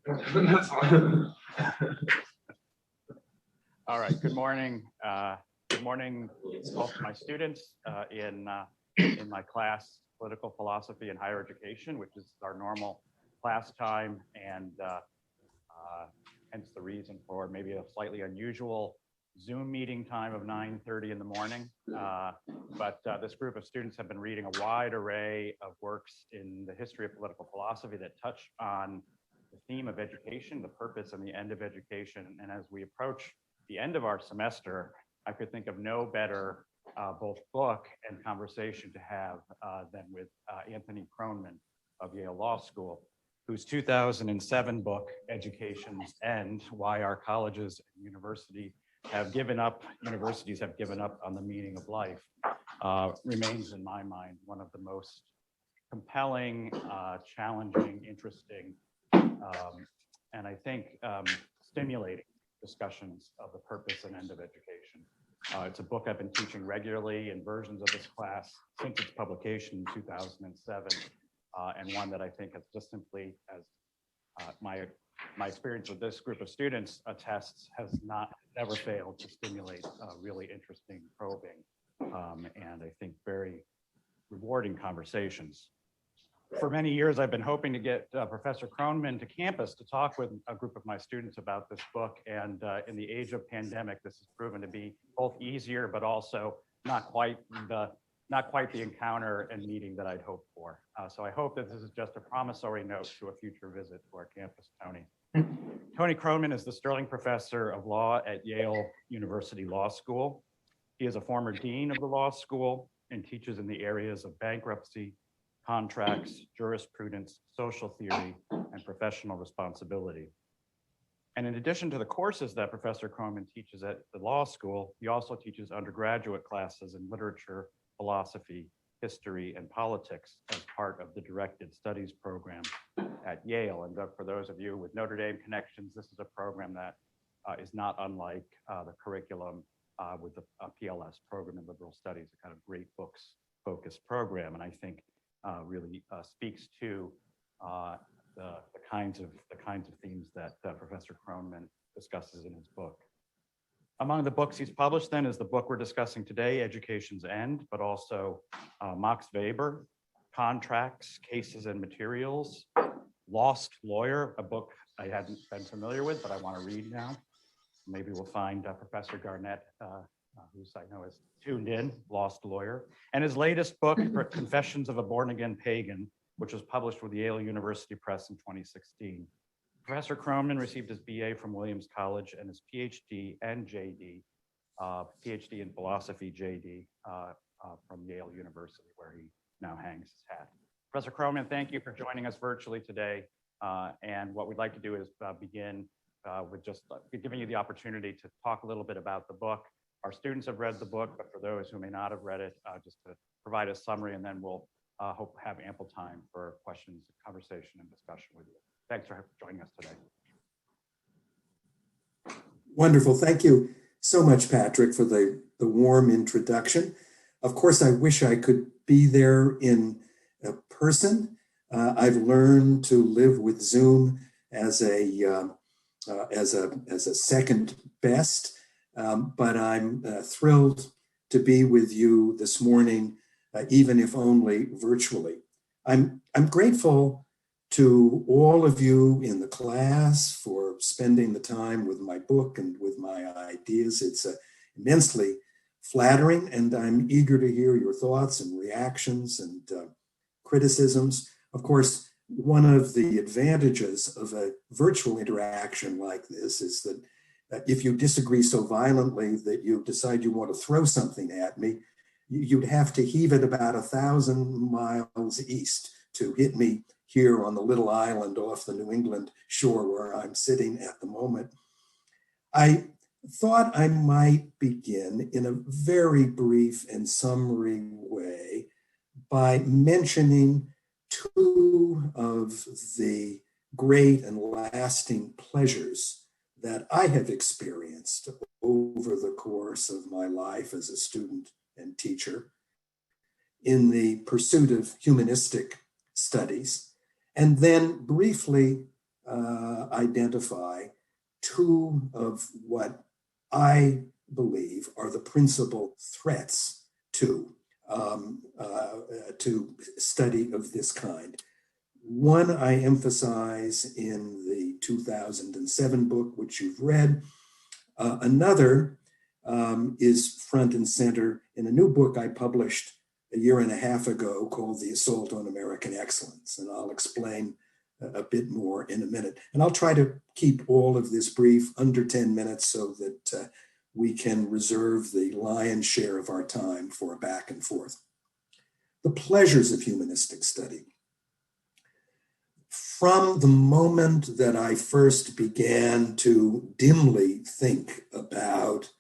That's fine. All right, good morning. Good morning, both my students in my class, Political Philosophy and Higher Education, which is our normal class time, and hence the reason for maybe a slightly unusual Zoom meeting time of 9:30 in the morning. But this group of students have been reading a wide array of works in the history of political philosophy that touch on the theme of education, the purpose and the end of education. And as we approach the end of our semester, I could think of no better both book and conversation to have than with Anthony Kronman of Yale Law School, whose 2007 book, Education's End: Why Our Colleges and Universities have given up on the meaning of life, remains in my mind one of the most compelling, challenging, interesting, and I think stimulating discussions of the purpose and end of education. It's a book I've been teaching regularly in versions of this class since its publication in 2007, and one that I think has just simply, as my experience with this group of students attests, has never failed to stimulate really interesting, probing, and I think very rewarding conversations. For many years, I've been hoping to get Professor Kronman to campus to talk with a group of my students about this book. And in the age of pandemic, this has proven to be both easier, but also not quite the encounter and meeting that I'd hoped for. So I hope that this is just a promissory note to a future visit to our campus, Tony. Tony Kronman is the Sterling Professor of Law at Yale University Law School. He is a former dean of the law school and teaches in the areas of bankruptcy, contracts, jurisprudence, social theory, and professional responsibility. And in addition to the courses that Professor Kronman teaches at the law school, he also teaches undergraduate classes in literature, philosophy, history, and politics as part of the directed studies program at Yale. And for those of you with Notre Dame connections, this is a program that is not unlike the curriculum with the PLS program in liberal studies, a kind of great books focused program. And I think really speaks to the kinds of themes that Professor Kronman discusses in his book. Among the books he's published then is the book we're discussing today, Education's End, but also Max Weber, Contracts, Cases and Materials, Lost Lawyer, a book I hadn't been familiar with, but I want to read now. Maybe we'll find Professor Garnett, who I know is tuned in, Lost Lawyer, and his latest book, Confessions of a Born-Again Pagan, which was published with Yale University Press in 2016. Professor Kronman received his BA from Williams College and his PhD and JD, PhD in philosophy JD from Yale University, where he now hangs his hat. Professor Kronman, thank you for joining us virtually today. And what we'd like to do is begin with just giving you the opportunity to talk a little bit about the book. Our students have read the book, but for those who may not have read it, just to provide a summary, and then we'll hope to have ample time for questions, conversation, and discussion with you. Thanks for joining us today. Wonderful. Thank you so much, Patrick, for the warm introduction. Of course, I wish I could be there in person. I've learned to live with Zoom as a second best, but I'm thrilled to be with you this morning, even if only virtually. I'm grateful to all of you in the class for spending the time with my book and with my ideas. It's immensely flattering, and I'm eager to hear your thoughts and reactions and criticisms. Of course, one of the advantages of a virtual interaction like this is that if you disagree so violently that you decide you want to throw something at me, you'd have to heave it about 1,000 miles east to hit me here on the little island off the New England shore where I'm sitting at the moment. I thought I might begin in a very brief and summary way by mentioning two of the great and lasting pleasures that I have experienced over the course of my life as a student and teacher in the pursuit of humanistic studies, and then briefly identify two of what I believe are the principal threats to study of this kind. One I emphasize in the 2007 book, which you've read. Another is front and center in a new book I published a year and a half ago called The Assault on American Excellence. And I'll explain a bit more in a minute. And I'll try to keep all of this brief, under 10 minutes, so that we can reserve the lion's share of our time for a back and forth. The pleasures of humanistic study. From the moment that I first began to dimly think about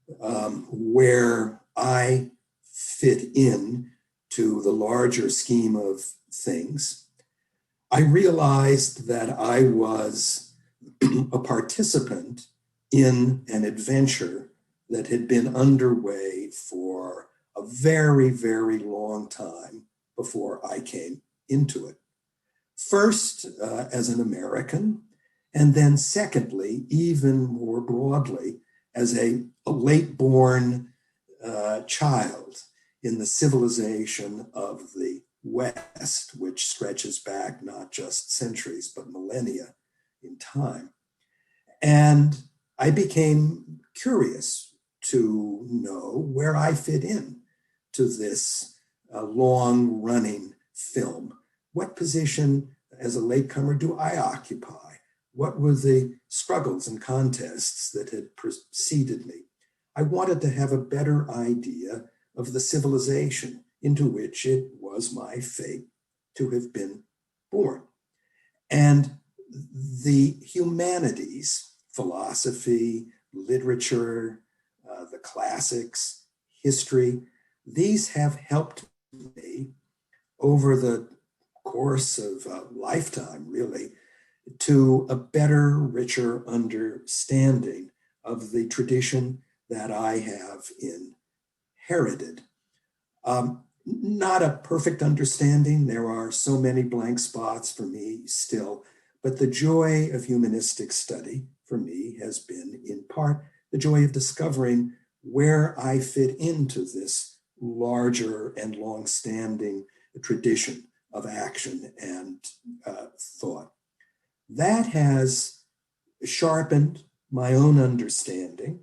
where I fit in to the larger scheme of things, I realized that I was a participant in an adventure that had been underway for a very, very long time before I came into it. First, as an American, and then secondly, even more broadly, as a late-born child in the civilization of the West, which stretches back not just centuries, but millennia in time. And I became curious to know where I fit in to this long-running film. What position as a latecomer do I occupy? What were the struggles and contests that had preceded me? I wanted to have a better idea of the civilization into which it was my fate to have been born. And the humanities, philosophy, literature, the classics, history, these have helped me over the course of a lifetime, really, to a better, richer understanding of the tradition that I have inherited. Not a perfect understanding. There are so many blank spots for me still, but the joy of humanistic study for me has been, in part, the joy of discovering where I fit into this larger and long-standing tradition of action and thought. That has sharpened my own understanding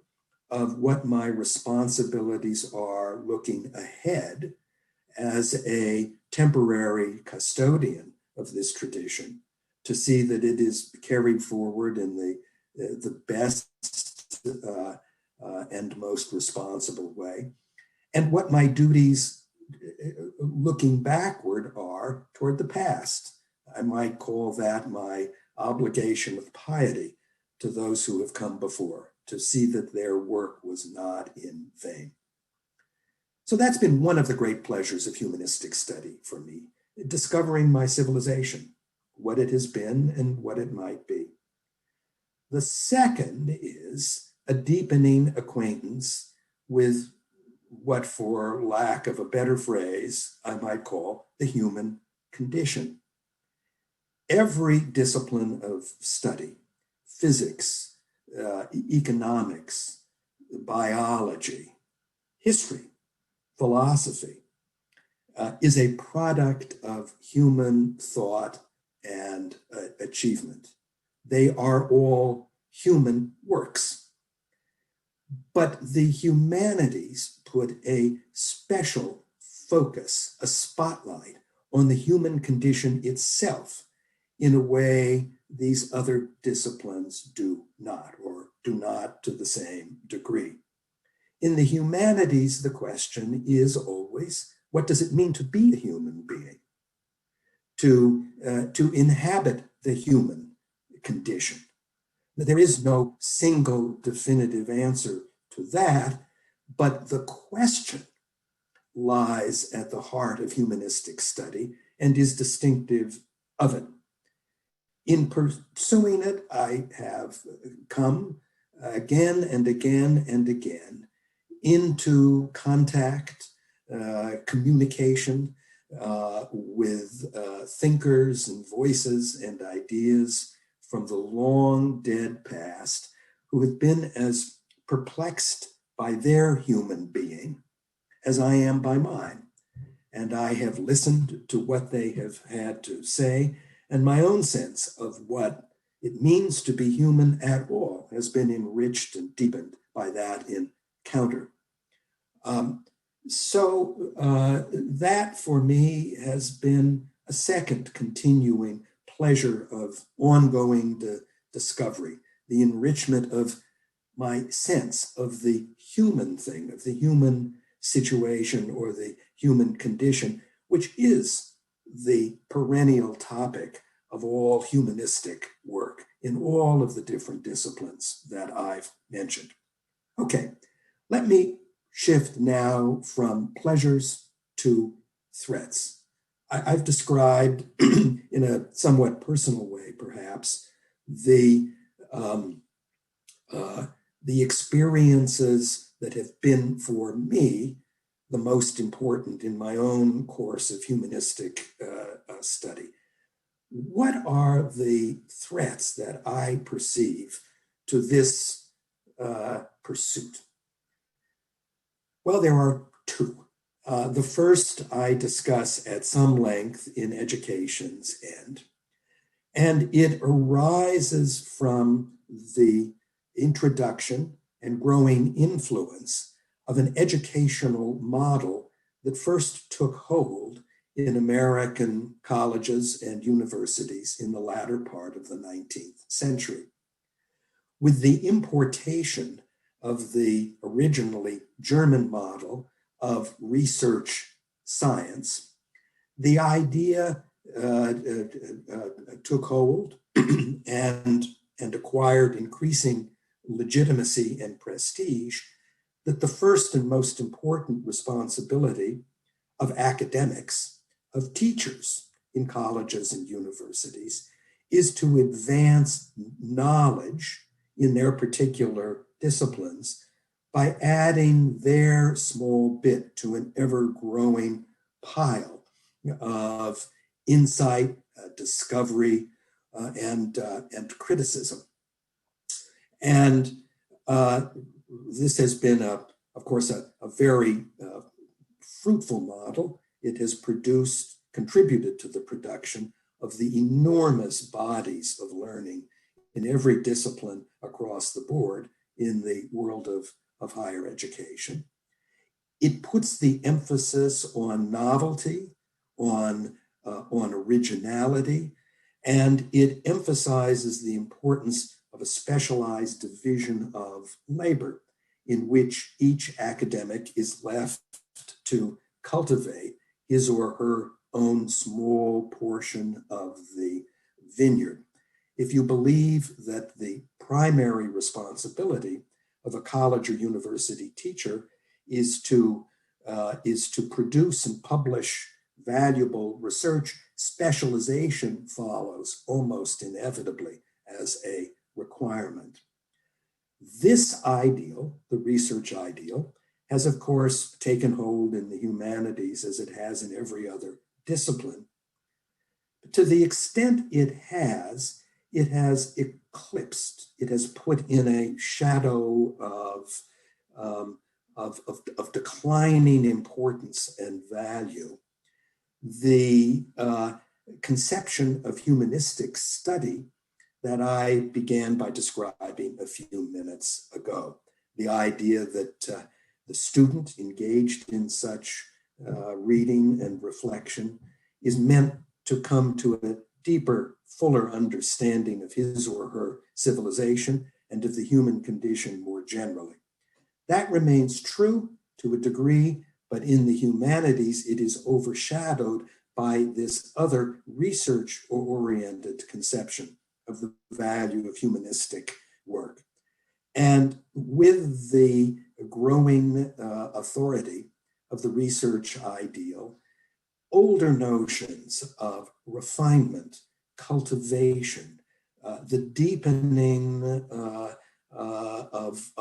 of what my responsibilities are looking ahead as a temporary custodian of this tradition, to see that it is carried forward in the best and most responsible way, and what my duties looking backward are toward the past. I might call that my obligation of piety to those who have come before, to see that their work was not in vain. So that's been one of the great pleasures of humanistic study for me, discovering my civilization, what it has been and what it might be. The second is a deepening acquaintance with what, for lack of a better phrase, I might call the human condition. Every discipline of study, physics, economics, biology, history, philosophy, is a product of human thought and achievement. They are all human works. But the humanities put a special focus, a spotlight on the human condition itself in a way these other disciplines do not, or do not to the same degree. In the humanities, the question is always, what does it mean to be a human being? To inhabit the human condition. There is no single definitive answer to that, but the question lies at the heart of humanistic study and is distinctive of it. In pursuing it, I have come again and again and again into contact, communication with thinkers and voices and ideas from the long dead past who have been as perplexed by their human being as I am by mine. And I have listened to what they have had to say, and my own sense of what it means to be human at all has been enriched and deepened by that encounter. That for me has been a second continuing pleasure of ongoing discovery, the enrichment of my sense of the human thing, of the human situation or the human condition, which is the perennial topic of all humanistic work in all of the different disciplines that I've mentioned. Okay, let me shift now from pleasures to threats. I've described in a somewhat personal way, perhaps, the experiences that have been for me the most important in my own course of humanistic study. What are the threats that I perceive to this pursuit? Well, there are two. The first I discuss at some length in Education's End, and it arises from the introduction and growing influence of an educational model that first took hold in American colleges and universities in the latter part of the 19th century. With the importation of the originally German model of research science, the idea took hold and acquired increasing legitimacy and prestige, that the first and most important responsibility of academics, of teachers in colleges and universities, is to advance knowledge in their particular disciplines by adding their small bit to an ever-growing pile of insight, discovery, and criticism. And this has been, of course, a very fruitful model. It has contributed to the production of the enormous bodies of learning in every discipline across the board in the world of higher education. It puts the emphasis on novelty, on originality, and it emphasizes the importance of a specialized division of labor in which each academic is left to cultivate his or her own small portion of the vineyard. If you believe that the primary responsibility of a college or university teacher is to produce and publish valuable research, specialization follows almost inevitably as a requirement. This ideal, the research ideal, has of course taken hold in the humanities as it has in every other discipline. To the extent it has eclipsed, it has put in a shadow of declining importance and value the conception of humanistic study that I began by describing a few minutes ago. The idea that the student engaged in such reading and reflection is meant to come to a deeper, fuller understanding of his or her civilization and of the human condition more generally. That remains true to a degree, but in the humanities, it is overshadowed by this other research-oriented conception of the value of humanistic work. And with the growing authority of the research ideal, older notions of refinement, cultivation, the deepening of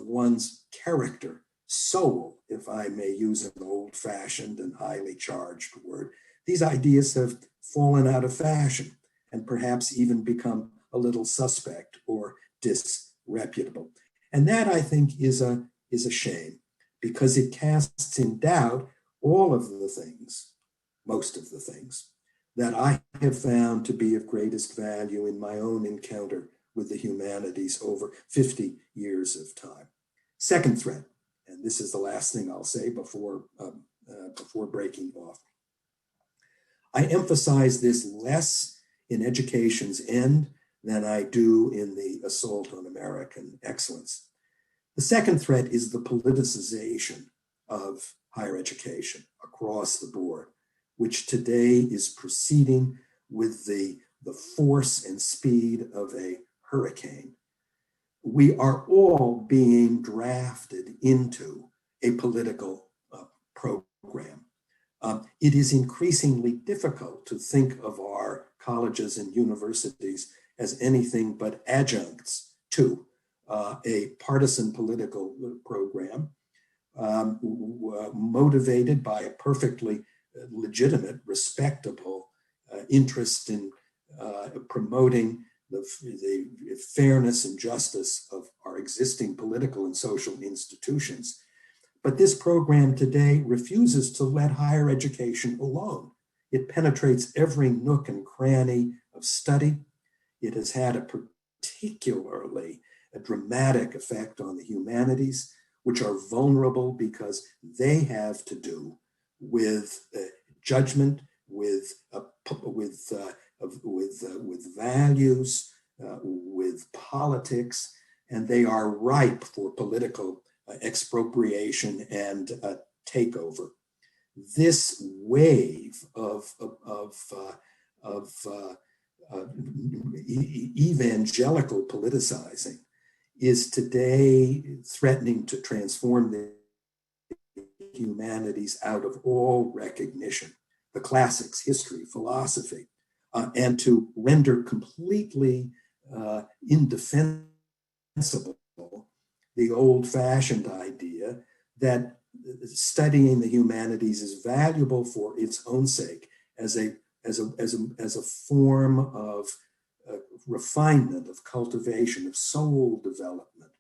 one's character, soul, if I may use an old-fashioned and highly charged word, these ideas have fallen out of fashion and perhaps even become a little suspect or disreputable. And that, I think, is a shame, because it casts in doubt all of the things, most of the things, that I have found to be of greatest value in my own encounter with the humanities over 50 years of time. Second thread, and this is the last thing I'll say before breaking off. I emphasize this less in education's end than I do in the assault on American excellence. The second threat is the politicization of higher education across the board, which today is proceeding with the force and speed of a hurricane. We are all being drafted into a political program. It is increasingly difficult to think of our colleges and universities as anything but adjuncts to a partisan political program, motivated by a perfectly legitimate, respectable interest in promoting the fairness and justice of our existing political and social institutions. But this program today refuses to let higher education alone. It penetrates every nook and cranny of study. It has had a particularly dramatic effect on the humanities, which are vulnerable because they have to do with judgment, with values, with politics, and they are ripe for political expropriation and takeover. This wave of evangelical politicizing is today threatening to transform the humanities out of all recognition, the classics, history, philosophy, and to render completely indefensible the old-fashioned idea that studying the humanities is valuable for its own sake as a form of refinement, of cultivation, of soul development,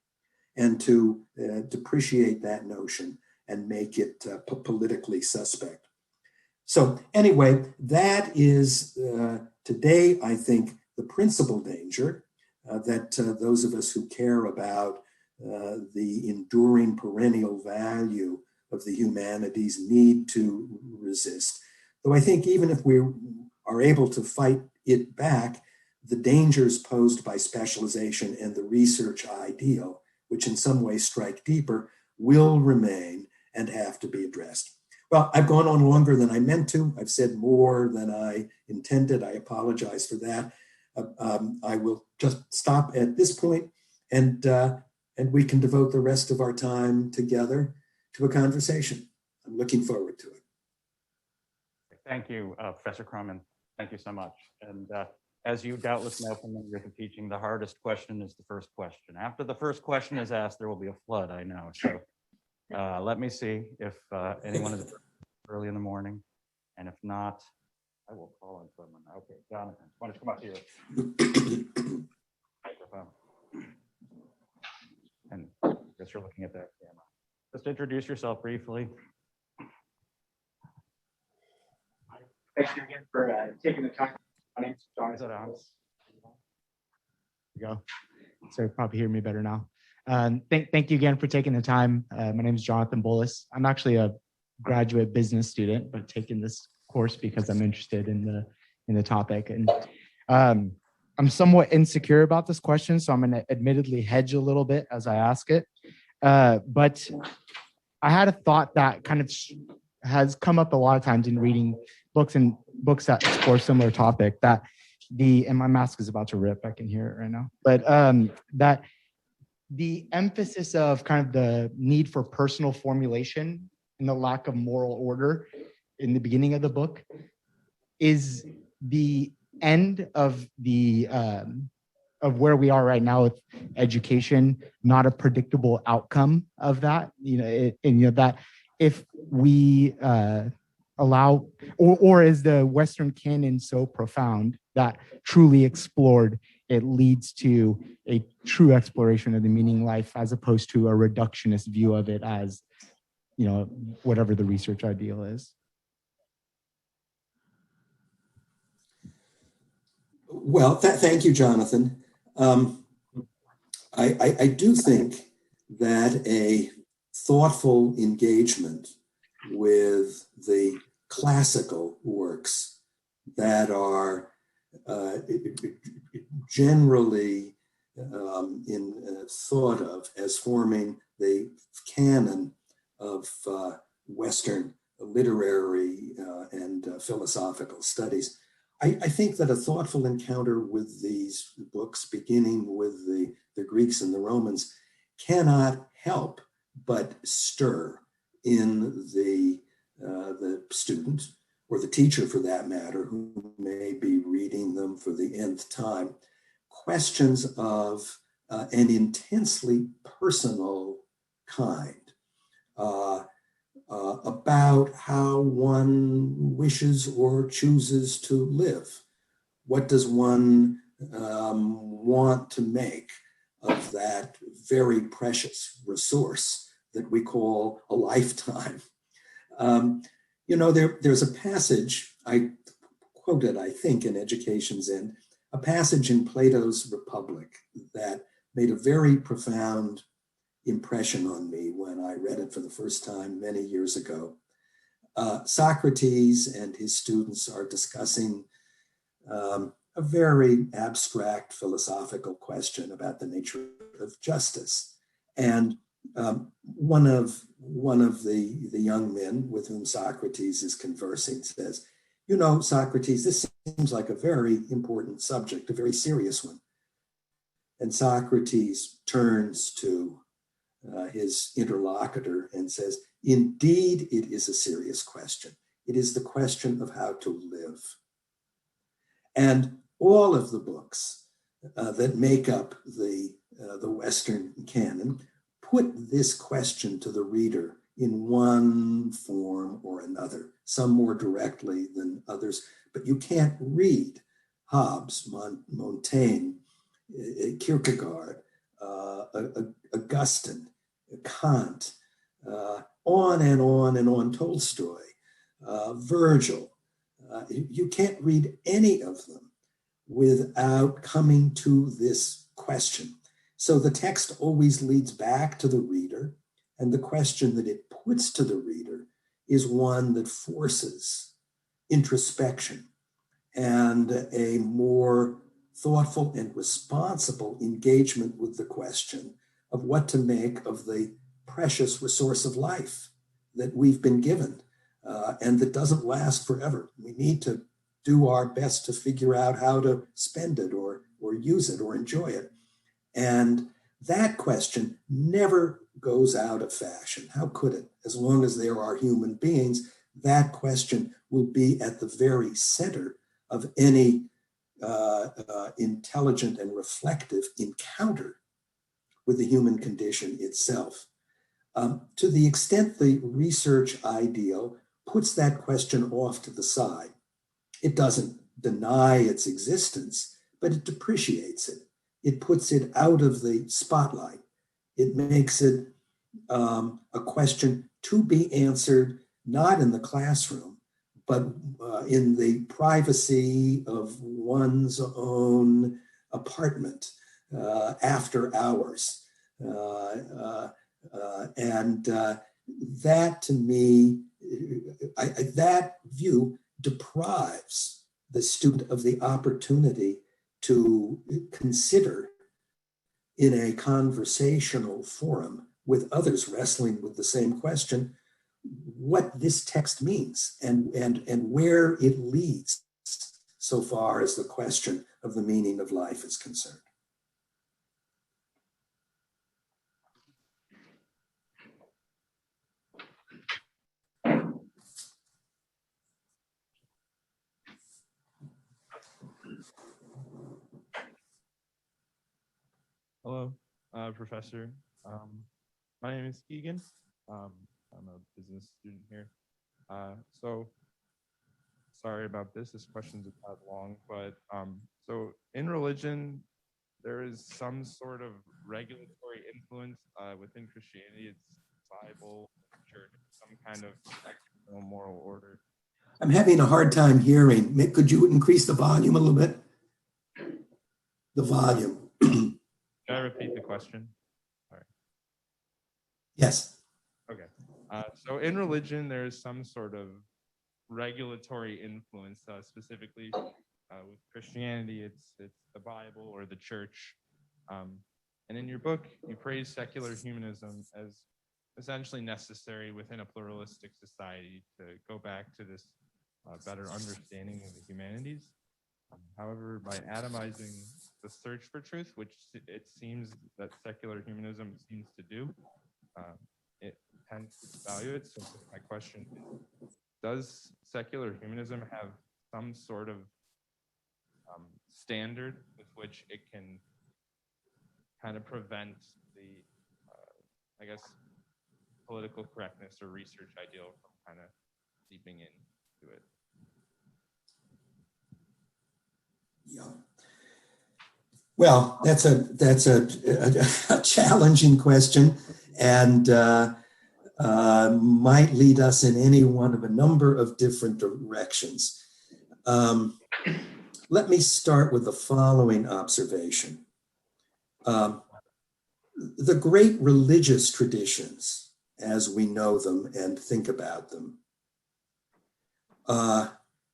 and to depreciate that notion and make it politically suspect. So anyway, that is today, I think, the principal danger that those of us who care about the enduring perennial value of the humanities need to resist. Though I think even if we are able to fight it back, the dangers posed by specialization and the research ideal, which in some ways strike deeper, will remain and have to be addressed. Well, I've gone on longer than I meant to. I've said more than I intended. I apologize for that. I will just stop at this point, and we can devote the rest of our time together to a conversation. I'm looking forward to it. Thank you, Professor Kronman. Thank you so much. And as you doubtless know from your teaching, the hardest question is the first question. After the first question is asked, there will be a flood, I know. So let me see if anyone is early in the morning. And if not, I will call on someone. Okay, Jonathan, why don't you come up here? Microphone. And I guess you're looking at that camera. Just introduce yourself briefly. Thank you again for taking the time. My name's Jonathan. Is that on? There you go. So you probably hear me better now. Thank you again for taking the time. My name is Jonathan Bullis. I'm actually a graduate business student, but taking this course because I'm interested in the topic. And I'm somewhat insecure about this question, so I'm going to admittedly hedge a little bit as I ask it. But I had a thought that kind of has come up a lot of times in reading books that explore similar topic, that and my mask is about to rip, I can hear it right now, but that the emphasis of kind of the need for personal formulation and the lack of moral order in the beginning of the book is the end of where we are right now with education, not a predictable outcome of that, that if we allow, or is the Western canon so profound that truly explored it leads to a true exploration of the meaning life as opposed to a reductionist view of it as, whatever the research ideal is. Well, thank you, Jonathan. I do think that a thoughtful engagement with the classical works that are generally thought of as forming the canon of Western literary and philosophical studies. I think that a thoughtful encounter with these books, beginning with the Greeks and the Romans, cannot help but stir in the student, or the teacher for that matter, who may be reading them for the nth time, questions of an intensely personal kind. About how one wishes or chooses to live. What does one want to make of that very precious resource that we call a lifetime? There's a passage, I quoted, I think, in Education's End, a passage in Plato's Republic that made a very profound impression on me when I read it for the first time many years ago. Socrates and his students are discussing a very abstract philosophical question about the nature of justice. And one of the young men with whom Socrates is conversing says, Socrates, this seems like a very important subject, a very serious one. And Socrates turns to his interlocutor and says, indeed, it is a serious question. It is the question of how to live. And all of the books that make up the Western canon put this question to the reader in one form or another, some more directly than others. But you can't read Hobbes, Montaigne, Kierkegaard, Augustine, Kant, on and on and on, Tolstoy, Virgil. You can't read any of them without coming to this question. So the text always leads back to the reader, and the question that it puts to the reader is one that forces introspection and a more thoughtful and responsible engagement with the question of what to make of the precious resource of life that we've been given and that doesn't last forever. We need to do our best to figure out how to spend it or use it or enjoy it. And that question never goes out of fashion. How could it? As long as there are human beings, that question will be at the very center of any intelligent and reflective encounter with the human condition itself. To the extent the research ideal puts that question off to the side, it doesn't deny its existence, but it depreciates it. It puts it out of the spotlight. It makes it a question to be answered not in the classroom, but in the privacy of one's own apartment after hours. And that, to me, that view deprives the student of the opportunity to consider in a conversational forum with others wrestling with the same question what this text means and where it leads so far as the question of the meaning of life is concerned. Hello, Professor. My name is Keegan. I'm a business student here. So sorry about this. This question's a bit long, but so in religion, there is some sort of regulatory influence within Christianity. It's Bible, church, some kind of external moral order. I'm having a hard time hearing. Could you increase the volume a little bit? The volume. Can I repeat the question? Sorry. Yes. Okay. So in religion, there is some sort of regulatory influence, specifically with Christianity, it's the Bible or the church. And in your book, you praise secular humanism as essentially necessary within a pluralistic society to go back to this better understanding of the humanities. However, by atomizing the search for truth, which it seems that secular humanism seems to do, it tends to value it. So my question is, does secular humanism have some sort of standard with which it can kind of prevent the, I guess, political correctness or research ideal from kind of seeping into it? Yeah. Well, that's a challenging question, and might lead us in any one of a number of different directions. Let me start with the following observation. The great religious traditions, as we know them and think about them,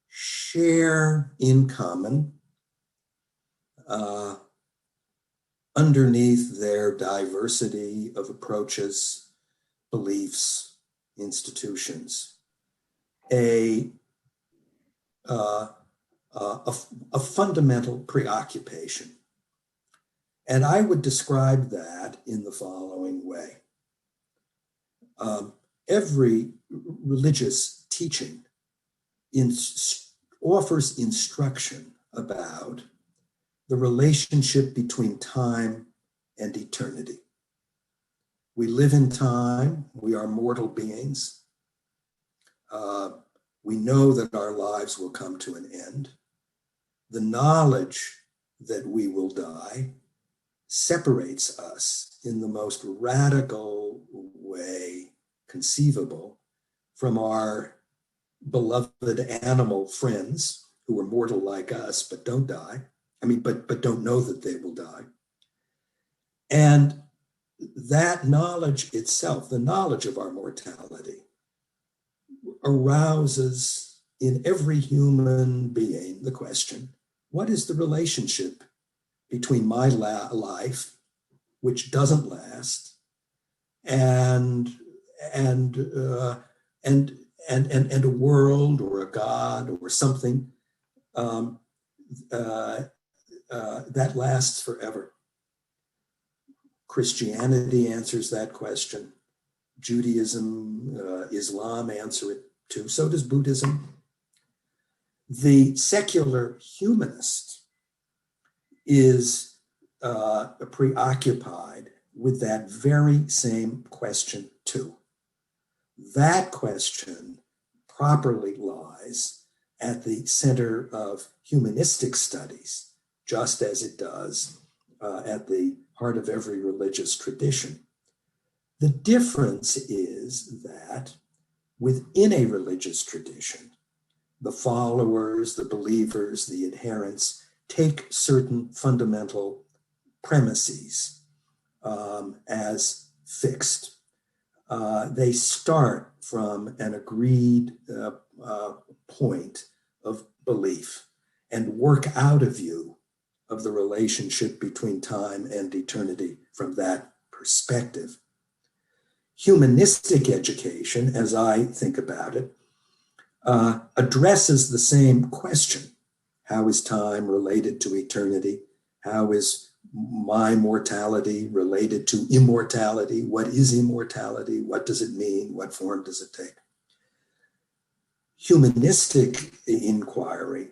share in common, underneath their diversity of approaches, beliefs, institutions, a fundamental preoccupation. And I would describe that in the following way. Every religious teaching offers instruction about the relationship between time and eternity. We live in time, we are mortal beings. We know that our lives will come to an end. The knowledge that we will die separates us in the most radical way conceivable from our beloved animal friends who are mortal like us but don't die. But don't know that they will die. And that knowledge itself, the knowledge of our mortality, arouses in every human being the question, what is the relationship between my life, which doesn't last, and a world or a God or something that lasts forever? Christianity answers that question. Judaism, Islam answer it too. So does Buddhism. The secular humanist is preoccupied with that very same question too. That question properly lies at the center of humanistic studies, just as it does at the heart of every religious tradition. The difference is that within a religious tradition, the followers, the believers, the adherents take certain fundamental premises as fixed. They start from an agreed point of belief and work out a view of the relationship between time and eternity from that perspective. Humanistic education, as I think about it, addresses the same question. How is time related to eternity? How is my mortality related to immortality? What is immortality? What does it mean? What form does it take? Humanistic inquiry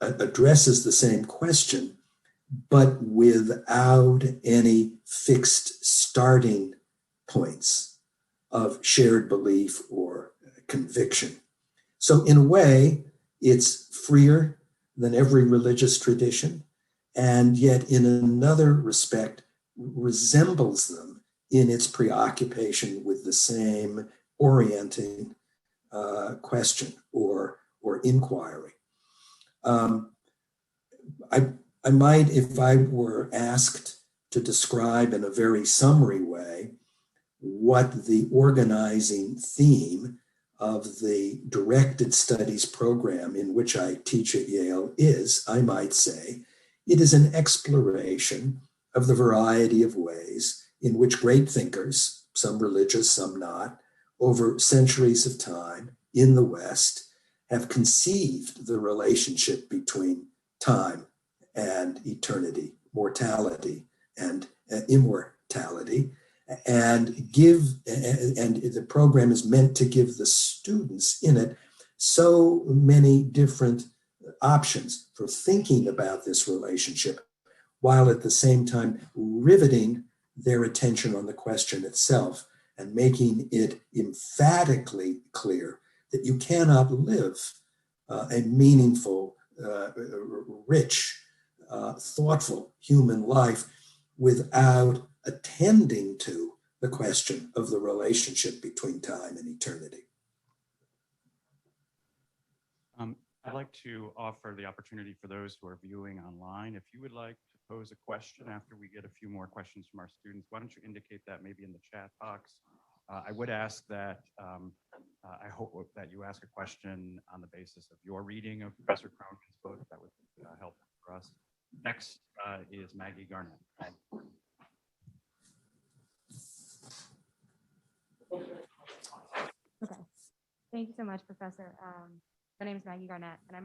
addresses the same question, but without any fixed starting points of shared belief or conviction. So in a way, it's freer than every religious tradition. and yet in another respect resembles them in its preoccupation with the same orienting question or inquiry. I might, if I were asked to describe in a very summary way what the organizing theme of the directed studies program in which I teach at Yale is, I might say, it is an exploration of the variety of ways in which great thinkers, some religious, some not, over centuries of time in the West have conceived the relationship between time and eternity, mortality and immortality, and the program is meant to give the students in it so many different options for thinking about this relationship, while at the same time riveting their attention on the question itself and making it emphatically clear that you cannot live a meaningful, rich, thoughtful human life without attending to the question of the relationship between time and eternity. I'd like to offer the opportunity for those who are viewing online. If you would like to pose a question after we get a few more questions from our students, why don't you indicate that maybe in the chat box? I would ask that, I hope that you ask a question on the basis of your reading of Professor Kronman's book. That would help for us. Next is Maggie Garnett. Okay, thank you so much, Professor. My name is Maggie Garnett, and I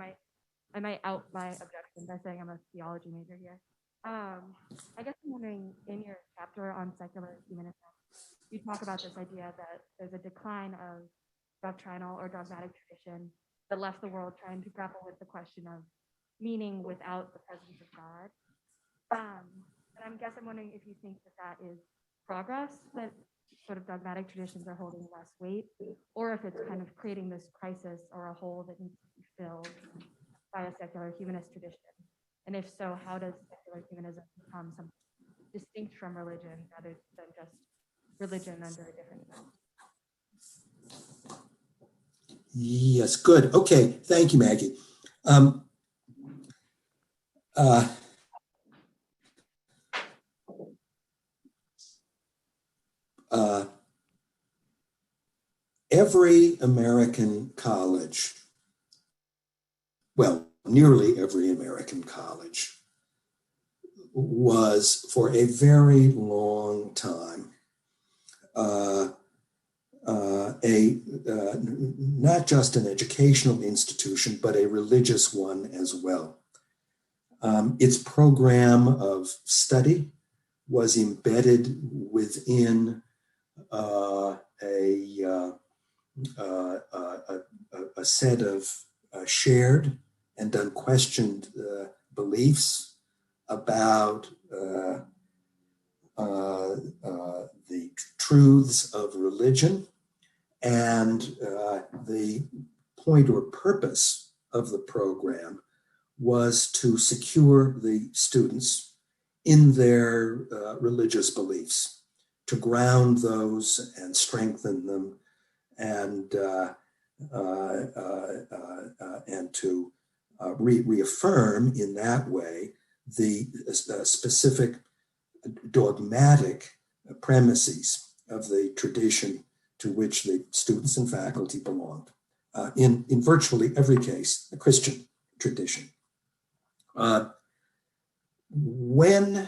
might out my objection by saying I'm a theology major here. I guess I'm wondering, in your chapter on secular humanism, you talk about this idea that there's a decline of doctrinal or dogmatic tradition that left the world trying to grapple with the question of meaning without the presence of God. And I'm wondering if you think that is progress, that sort of dogmatic traditions are holding less weight, or if it's kind of creating this crisis or a hole that needs to be filled by a secular humanist tradition. And if so, how does secular humanism become something distinct from religion rather than just religion under a different name? Yes, good. Okay, thank you, Maggie. Every American college, well, nearly every American college, was for a very long time not just an educational institution, but a religious one as well. Its program of study was embedded within a set of shared and unquestioned beliefs about the truths of religion, and the point or purpose of the program was to secure the students in their religious beliefs, to ground those and strengthen them, and to reaffirm in that way the specific dogmatic premises of the tradition to which the students and faculty belonged. In virtually every case, a Christian tradition. When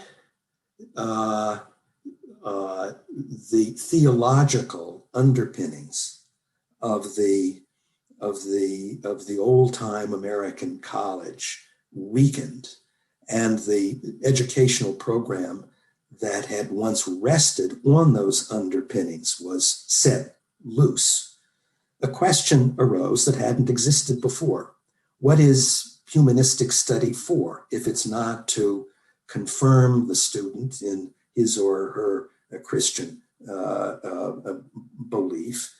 the theological underpinnings of the old-time American college weakened, and the educational program that had once rested on those underpinnings was set loose, a question arose that hadn't existed before. What is humanistic study for if it's not to confirm the student in his or her Christian belief?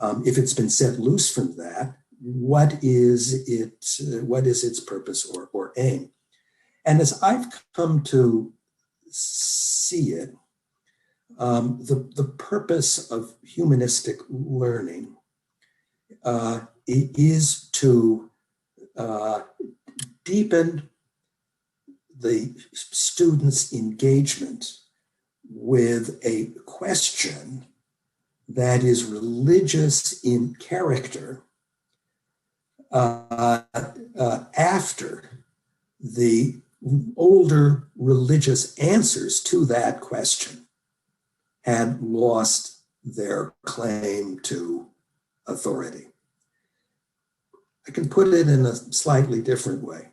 If it's been set loose from that, what is its purpose or aim? And as I've come to see it, the purpose of humanistic learning is to deepen the student's engagement with a question that is religious in character after the older religious answers to that question had lost their claim to authority. I can put it in a slightly different way.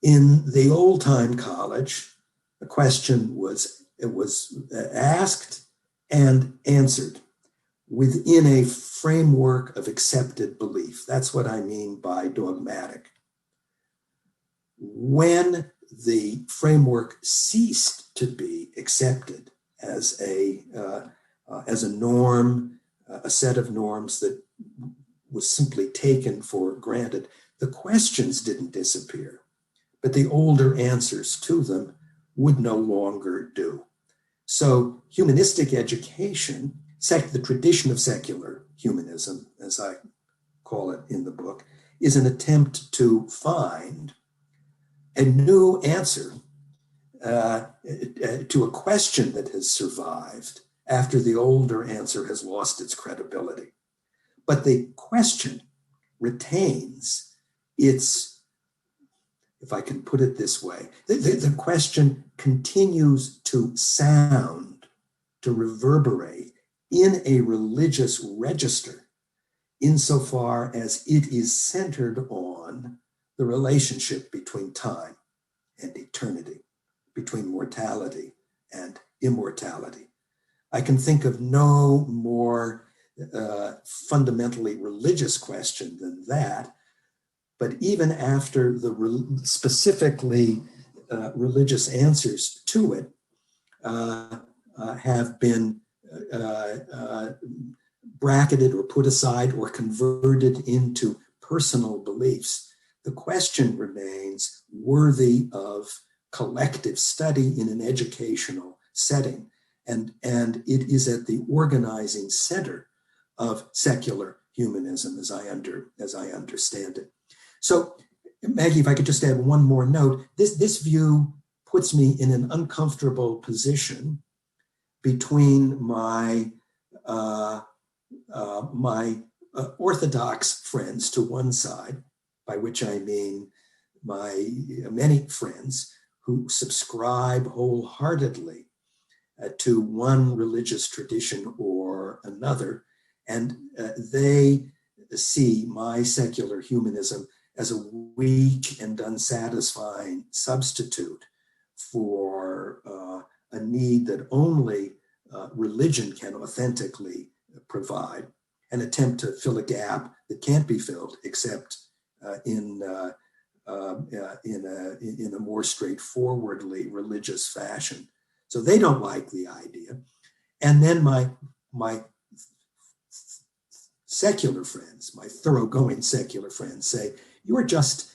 In the old time college, a question was asked and answered within a framework of accepted belief. That's what I mean by dogmatic. When the framework ceased to be accepted as a norm, a set of norms that was simply taken for granted, the questions didn't disappear, but the older answers to them would no longer do. So humanistic education, the tradition of secular humanism, as I call it in the book, is an attempt to find a new answer to a question that has survived after the older answer has lost its credibility. But the question retains its, if I can put it this way, the question continues to sound, to reverberate in a religious register insofar as it is centered on the relationship between time and eternity, between mortality and immortality. I can think of no more fundamentally religious question than that. But even after the specifically religious answers to it have been bracketed or put aside or converted into personal beliefs, the question remains worthy of collective study in an educational setting. And it is at the organizing center of secular humanism as I understand it. So, Maggie, if I could just add one more note, this view puts me in an uncomfortable position between my orthodox friends to one side, by which I mean my many friends who subscribe wholeheartedly to one religious tradition or another, and they see my secular humanism as a weak and unsatisfying substitute for a need that only religion can authentically provide, an attempt to fill a gap that can't be filled except in a more straightforwardly religious fashion. So they don't like the idea. And then my secular friends, my thoroughgoing secular friends say, you're just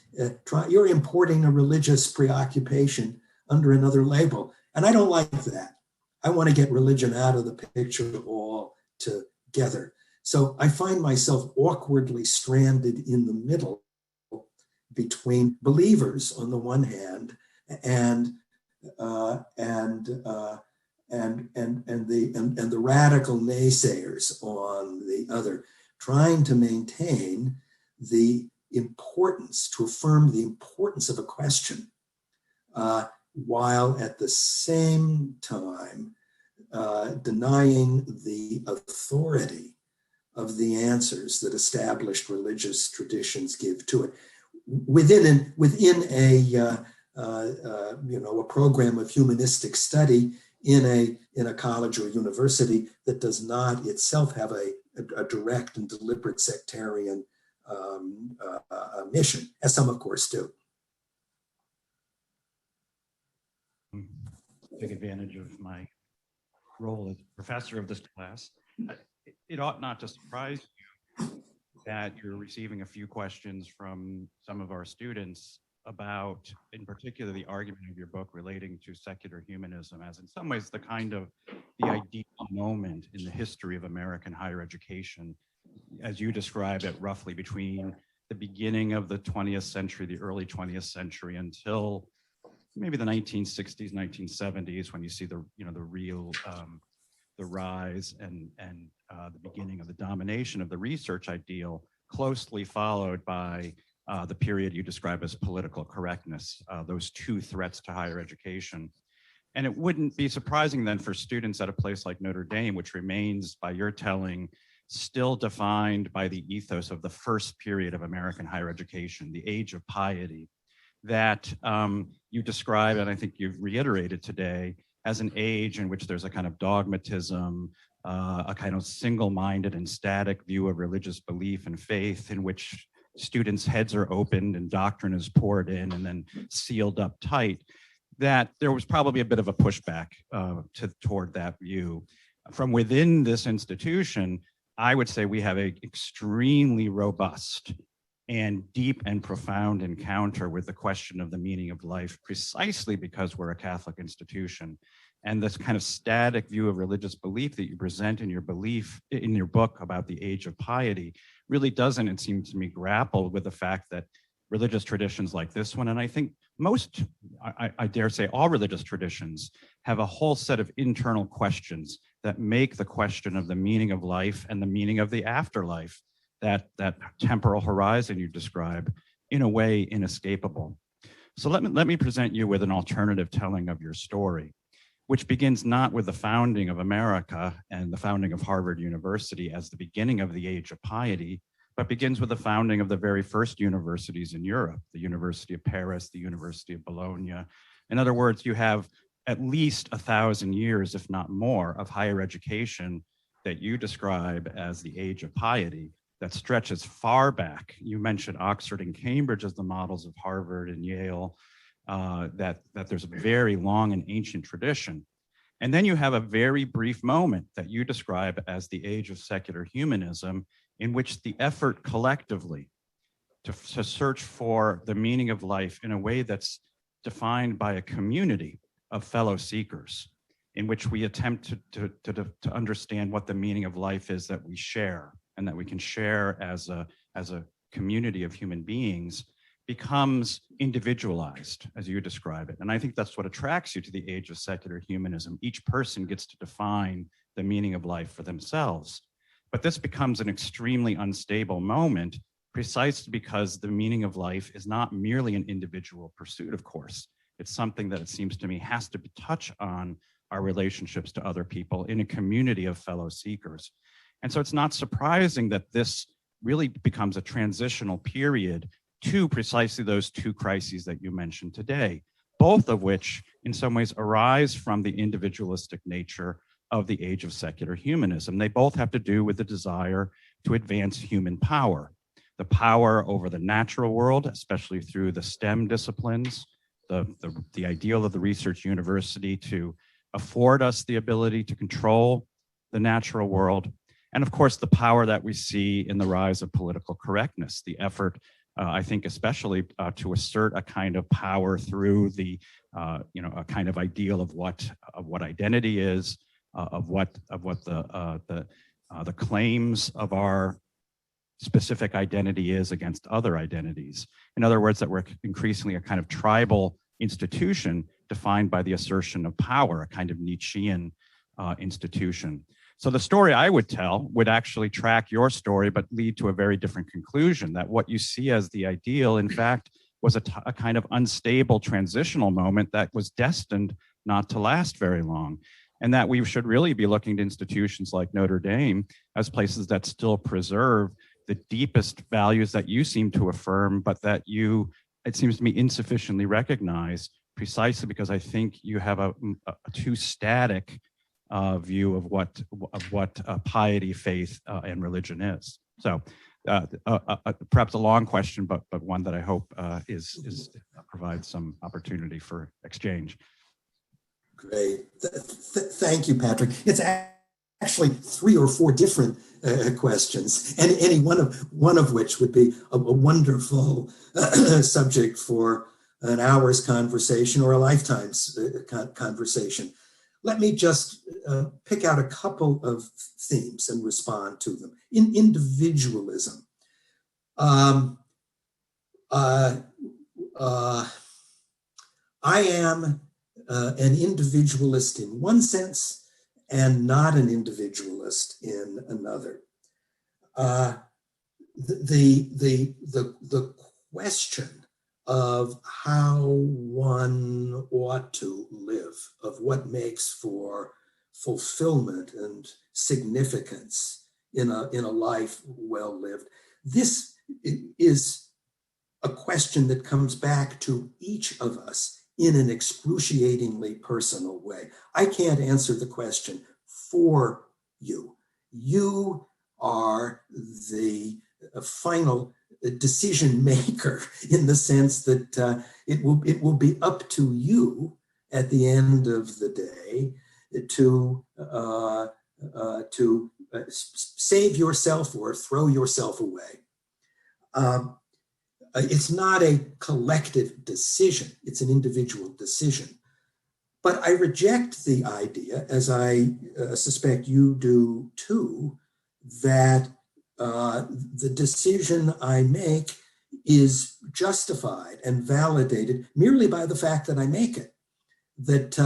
you're importing a religious preoccupation under another label. And I don't like that. I want to get religion out of the picture altogether. So I find myself awkwardly stranded in the middle between believers on the one hand and the radical naysayers on the other, trying to maintain the importance, to affirm the importance of a question, while at the same time denying the authority of the answers that established religious traditions give to it. Within a program of humanistic study in a college or university that does not itself have a direct and deliberate sectarian mission, as some of course do. Take advantage of my role as professor of this class. It ought not to surprise you that you're receiving a few questions from some of our students about, in particular, the argument of your book relating to secular humanism as in some ways the kind of the ideal moment in the history of American higher education, as you describe it, roughly between the beginning of the 20th century, the early 20th century, until maybe the 1960s, 1970s, when you see the real the rise and the beginning of the domination of the research ideal, closely followed by the period you describe as political correctness, those two threats to higher education. And it wouldn't be surprising then for students at a place like Notre Dame, which remains, by your telling, still defined by the ethos of the first period of American higher education, the age of piety, that you describe, and I think you've reiterated today, as an age in which there's a kind of dogmatism, a kind of single-minded and static view of religious belief and faith, in which students' heads are opened and doctrine is poured in and then sealed up tight, that there was probably a bit of a pushback toward that view. From within this institution, I would say we have an extremely robust and deep and profound encounter with the question of the meaning of life, precisely because we're a Catholic institution. And this kind of static view of religious belief that you present in your book about the age of piety really doesn't, it seems to me, grapple with the fact that religious traditions like this one, and I think most, I dare say all religious traditions, have a whole set of internal questions that make the question of the meaning of life and the meaning of the afterlife, that temporal horizon you describe, in a way inescapable. So let me present you with an alternative telling of your story, which begins not with the founding of America and the founding of Harvard University as the beginning of the age of piety, but begins with the founding of the very first universities in Europe, the University of Paris, the University of Bologna. In other words, you have at least 1,000 years, if not more, of higher education that you describe as the age of piety that stretches far back. You mentioned Oxford and Cambridge as the models of Harvard and Yale, that there's a very long and ancient tradition. And then you have a very brief moment that you describe as the age of secular humanism, in which the effort collectively to search for the meaning of life in a way that's defined by a community of fellow seekers, in which we attempt to understand what the meaning of life is that we share, and that we can share as a community of human beings, becomes individualized, as you describe it. And I think that's what attracts you to the age of secular humanism. Each person gets to define the meaning of life for themselves. But this becomes an extremely unstable moment, precisely because the meaning of life is not merely an individual pursuit, of course. It's something that, it seems to me, has to touch on our relationships to other people in a community of fellow seekers. And so it's not surprising that this really becomes a transitional period to precisely those two crises that you mentioned today, both of which in some ways arise from the individualistic nature of the age of secular humanism. They both have to do with the desire to advance human power, the power over the natural world, especially through the STEM disciplines, the ideal of the research university to afford us the ability to control the natural world, and of course the power that we see in the rise of political correctness, the effort, I think especially to assert a kind of power through the, a kind of ideal of what identity is, of what the claims of our specific identity is against other identities. In other words, that we're increasingly a kind of tribal institution defined by the assertion of power, a kind of Nietzschean institution. So the story I would tell would actually track your story, but lead to a very different conclusion, that what you see as the ideal, in fact, was a kind of unstable transitional moment that was destined not to last very long. And that we should really be looking to institutions like Notre Dame as places that still preserve the deepest values that you seem to affirm, but that you, it seems to me, insufficiently recognize, precisely because I think you have a too static view of what piety, faith, and religion is. So perhaps a long question, but one that I hope provides some opportunity for exchange. Great. Thank you, Patrick. It's actually 3 or 4 different questions, and any one of which would be a wonderful subject for an hour's conversation or a lifetime's conversation. Let me just pick out a couple of themes and respond to them. In individualism, I am an individualist in one sense and not an individualist in another. The question of how one ought to live, of what makes for fulfillment and significance in a life well lived. This is a question that comes back to each of us in an excruciatingly personal way. I can't answer the question for you. You are the final decision maker in the sense that it will be up to you at the end of the day to save yourself or throw yourself away. It's not a collective decision, it's an individual decision. But I reject the idea, as I suspect you do too, that the decision I make is justified and validated merely by the fact that I make it. That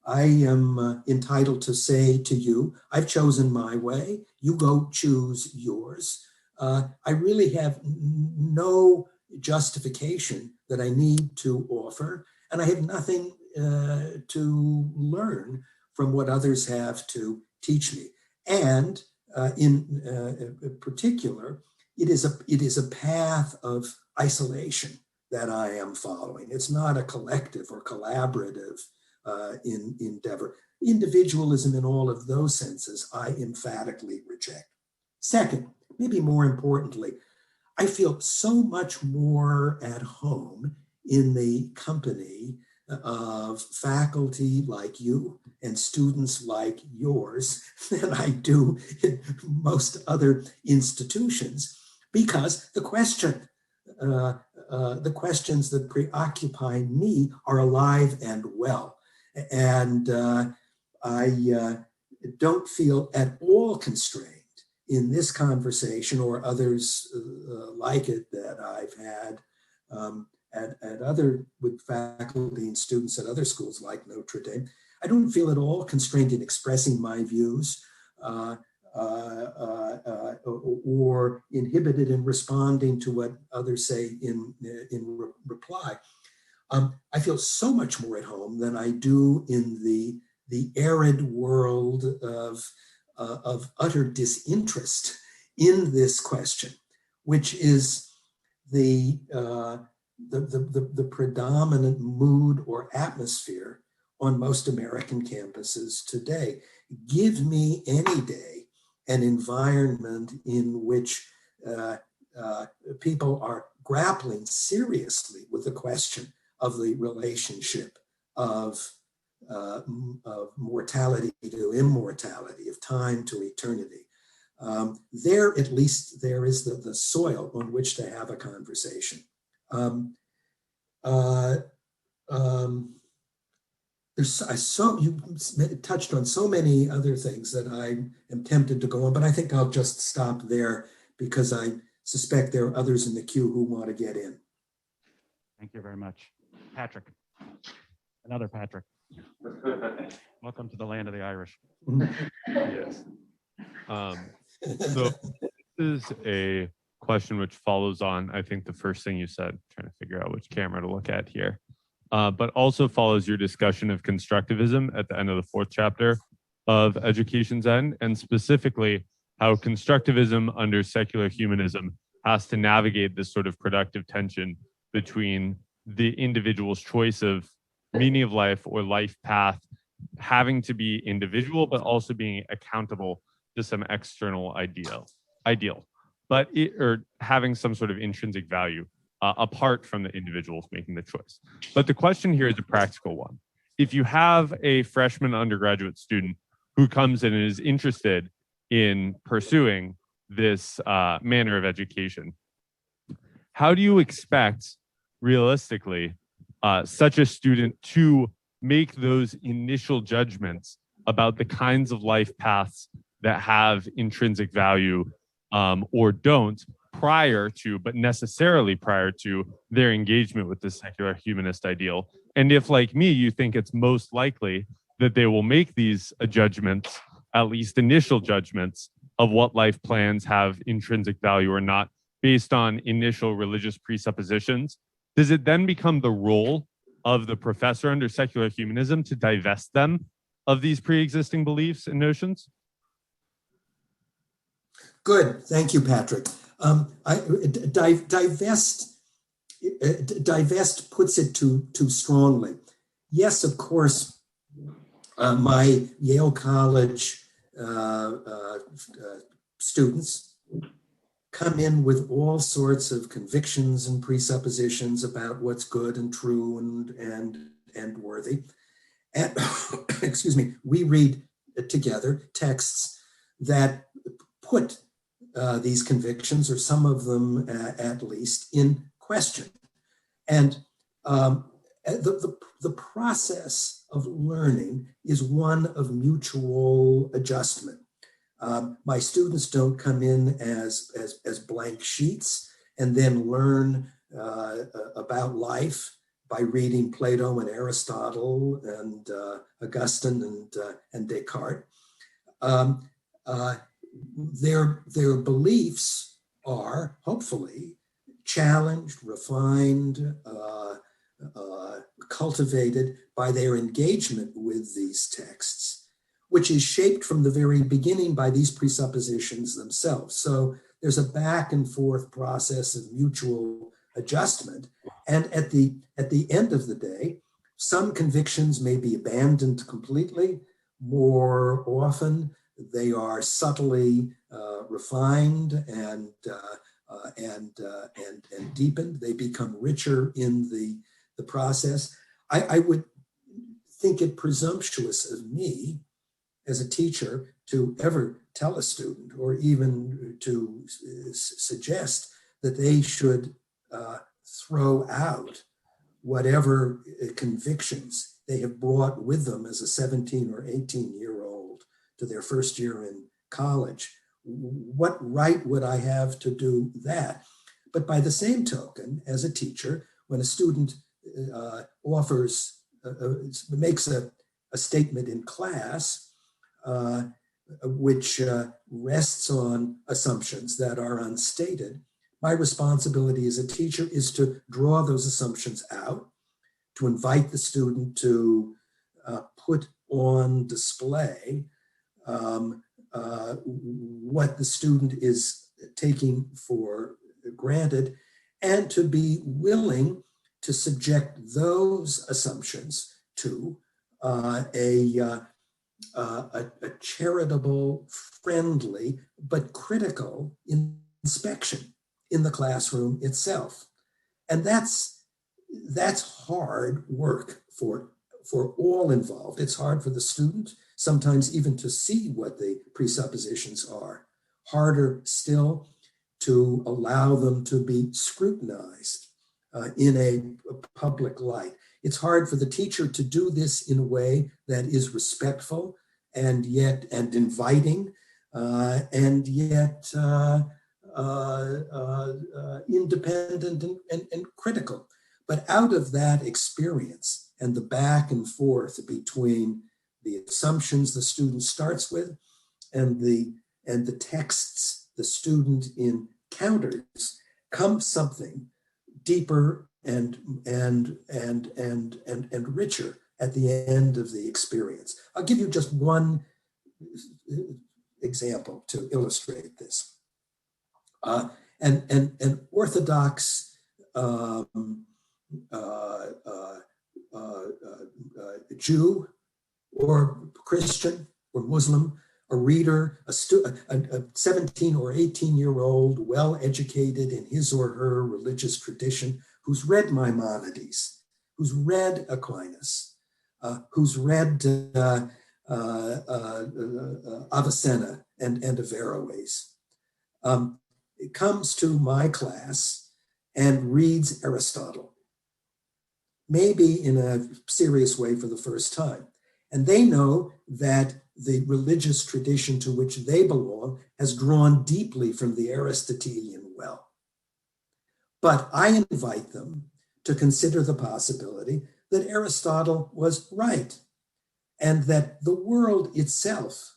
I am entitled to say to you, I've chosen my way, you go choose yours. I really have no justification that I need to offer, and I have nothing to learn from what others have to teach me. And in particular, it is a path of isolation that I am following. It's not a collective or collaborative endeavor. Individualism in all of those senses, I emphatically reject. Second, maybe more importantly, I feel so much more at home in the company of faculty like you and students like yours than I do in most other institutions, because the questions that preoccupy me are alive and well. And I don't feel at all constrained in this conversation or others like it that I've had at other with faculty and students at other schools like Notre Dame. I don't feel at all constrained in expressing my views or inhibited in responding to what others say in reply. I feel so much more at home than I do in the arid world of utter disinterest in this question, which is the predominant mood or atmosphere on most American campuses today. Give me any day an environment in which people are grappling seriously with the question of the relationship of mortality to immortality, of time to eternity. There, at least, there is the soil on which to have a conversation. You touched on so many other things that I am tempted to go on, but I think I'll just stop there because I suspect there are others in the queue who want to get in. Thank you very much. Patrick, another Patrick. Welcome to the land of the Irish. Yes. So this is a question which follows on, I think, the first thing you said, trying to figure out which camera to look at here, but also follows your discussion of constructivism at the end of the 4th chapter of Education's End, and specifically how constructivism under secular humanism has to navigate this sort of productive tension between the individual's choice of meaning of life or life path having to be individual, but also being accountable to some external ideal, but or having some sort of intrinsic value apart from the individuals making the choice. But the question here is a practical one. If you have a freshman undergraduate student who comes in and is interested in pursuing this manner of education, how do you expect, realistically, such a student to make those initial judgments about the kinds of life paths that have intrinsic value or don't prior to, but necessarily prior to, their engagement with the secular humanist ideal? And if, like me, you think it's most likely that they will make these judgments, at least initial judgments, of what life plans have intrinsic value or not, based on initial religious presuppositions, does it then become the role of the professor under secular humanism to divest them of these pre-existing beliefs and notions? Good, thank you, Patrick. Divest puts it too strongly. Yes, of course, my Yale College students come in with all sorts of convictions and presuppositions about what's good and true and worthy. And excuse me, we read together texts that put these convictions, or some of them at least, in question. And the process of learning is one of mutual adjustment. My students don't come in as blank sheets and then learn about life by reading Plato and Aristotle and Augustine and Descartes. Their beliefs are hopefully challenged, refined, cultivated by their engagement with these texts, which is shaped from the very beginning by these presuppositions themselves. So there's a back and forth process of mutual adjustment. And at the end of the day, some convictions may be abandoned completely. More often, they are subtly refined and deepened. They become richer in the process. I would think it presumptuous of me as a teacher to ever tell a student, or even to suggest that they should throw out whatever convictions they have brought with them as a 17 or 18-year-old to their first year in college. What right would I have to do that? But by the same token, as a teacher, when a student makes a statement in class, which rests on assumptions that are unstated, my responsibility as a teacher is to draw those assumptions out, to invite the student to put on display what the student is taking for granted, and to be willing to subject those assumptions to a charitable, friendly, but critical inspection in the classroom itself. And that's hard work for all involved. It's hard for the student, sometimes even to see what the presuppositions are. Harder still to allow them to be scrutinized in a public light. It's hard for the teacher to do this in a way that is respectful and inviting, and yet independent and critical. But out of that experience and the back and forth between the assumptions the student starts with and the texts the student encounters, comes something deeper and richer at the end of the experience. I'll give you just one example to illustrate this. An Orthodox Jew or Christian or Muslim, a reader, a 17 or 18-year-old, well-educated in his or her religious tradition, who's read Maimonides, who's read Aquinas, who's read Avicenna and Averroes, it comes to my class and reads Aristotle, maybe in a serious way for the first time. And they know that the religious tradition to which they belong has drawn deeply from the Aristotelian well. But I invite them to consider the possibility that Aristotle was right and that the world itself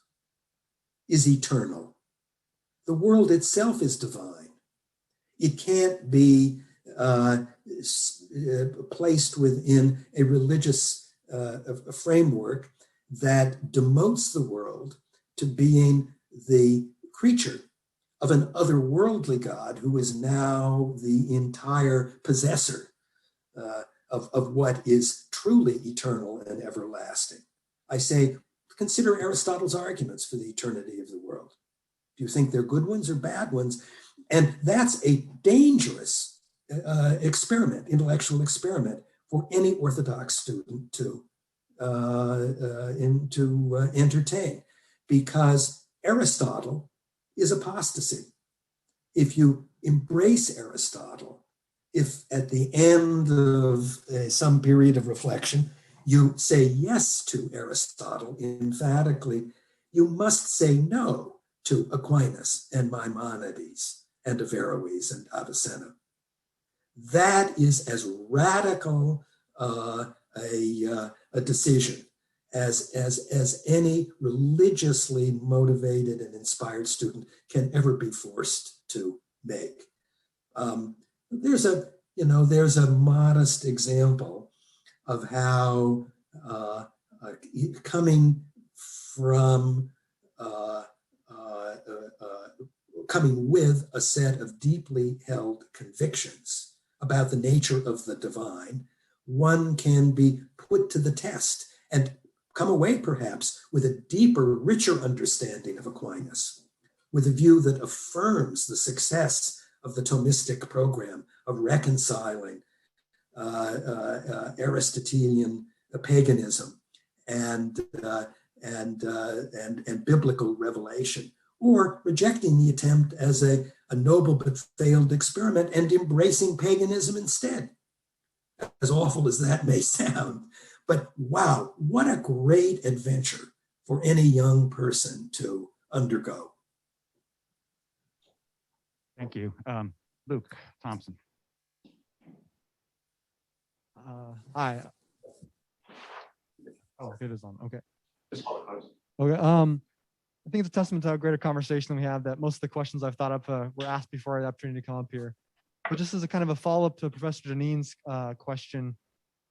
is eternal. The world itself is divine. It can't be placed within a religious framework that demotes the world to being the creature of an otherworldly God who is now the entire possessor of what is truly eternal and everlasting. I say, consider Aristotle's arguments for the eternity of the world. Do you think they're good ones or bad ones? And that's a dangerous experiment, intellectual experiment, for any Orthodox student to entertain, because Aristotle is apostasy. If you embrace Aristotle, if at the end of some period of reflection, you say yes to Aristotle emphatically, you must say no to Aquinas and Maimonides and Averroes and Avicenna. That is as radical a decision as any religiously motivated and inspired student can ever be forced to make. There's a modest example of how coming with a set of deeply held convictions about the nature of the divine, one can be put to the test and come away perhaps with a deeper, richer understanding of Aquinas, with a view that affirms the success of the Thomistic program of reconciling Aristotelian paganism and biblical revelation, or rejecting the attempt as a noble but failed experiment and embracing paganism instead, as awful as that may sound. But wow, what a great adventure for any young person to undergo. Thank you. Luke Thompson. Hi. Oh, it is on. Okay. Okay. I think it's a testament to how great a conversation we have that most of the questions I've thought of were asked before I had the opportunity to come up here. But just as a kind of a follow-up to Professor Deneen's question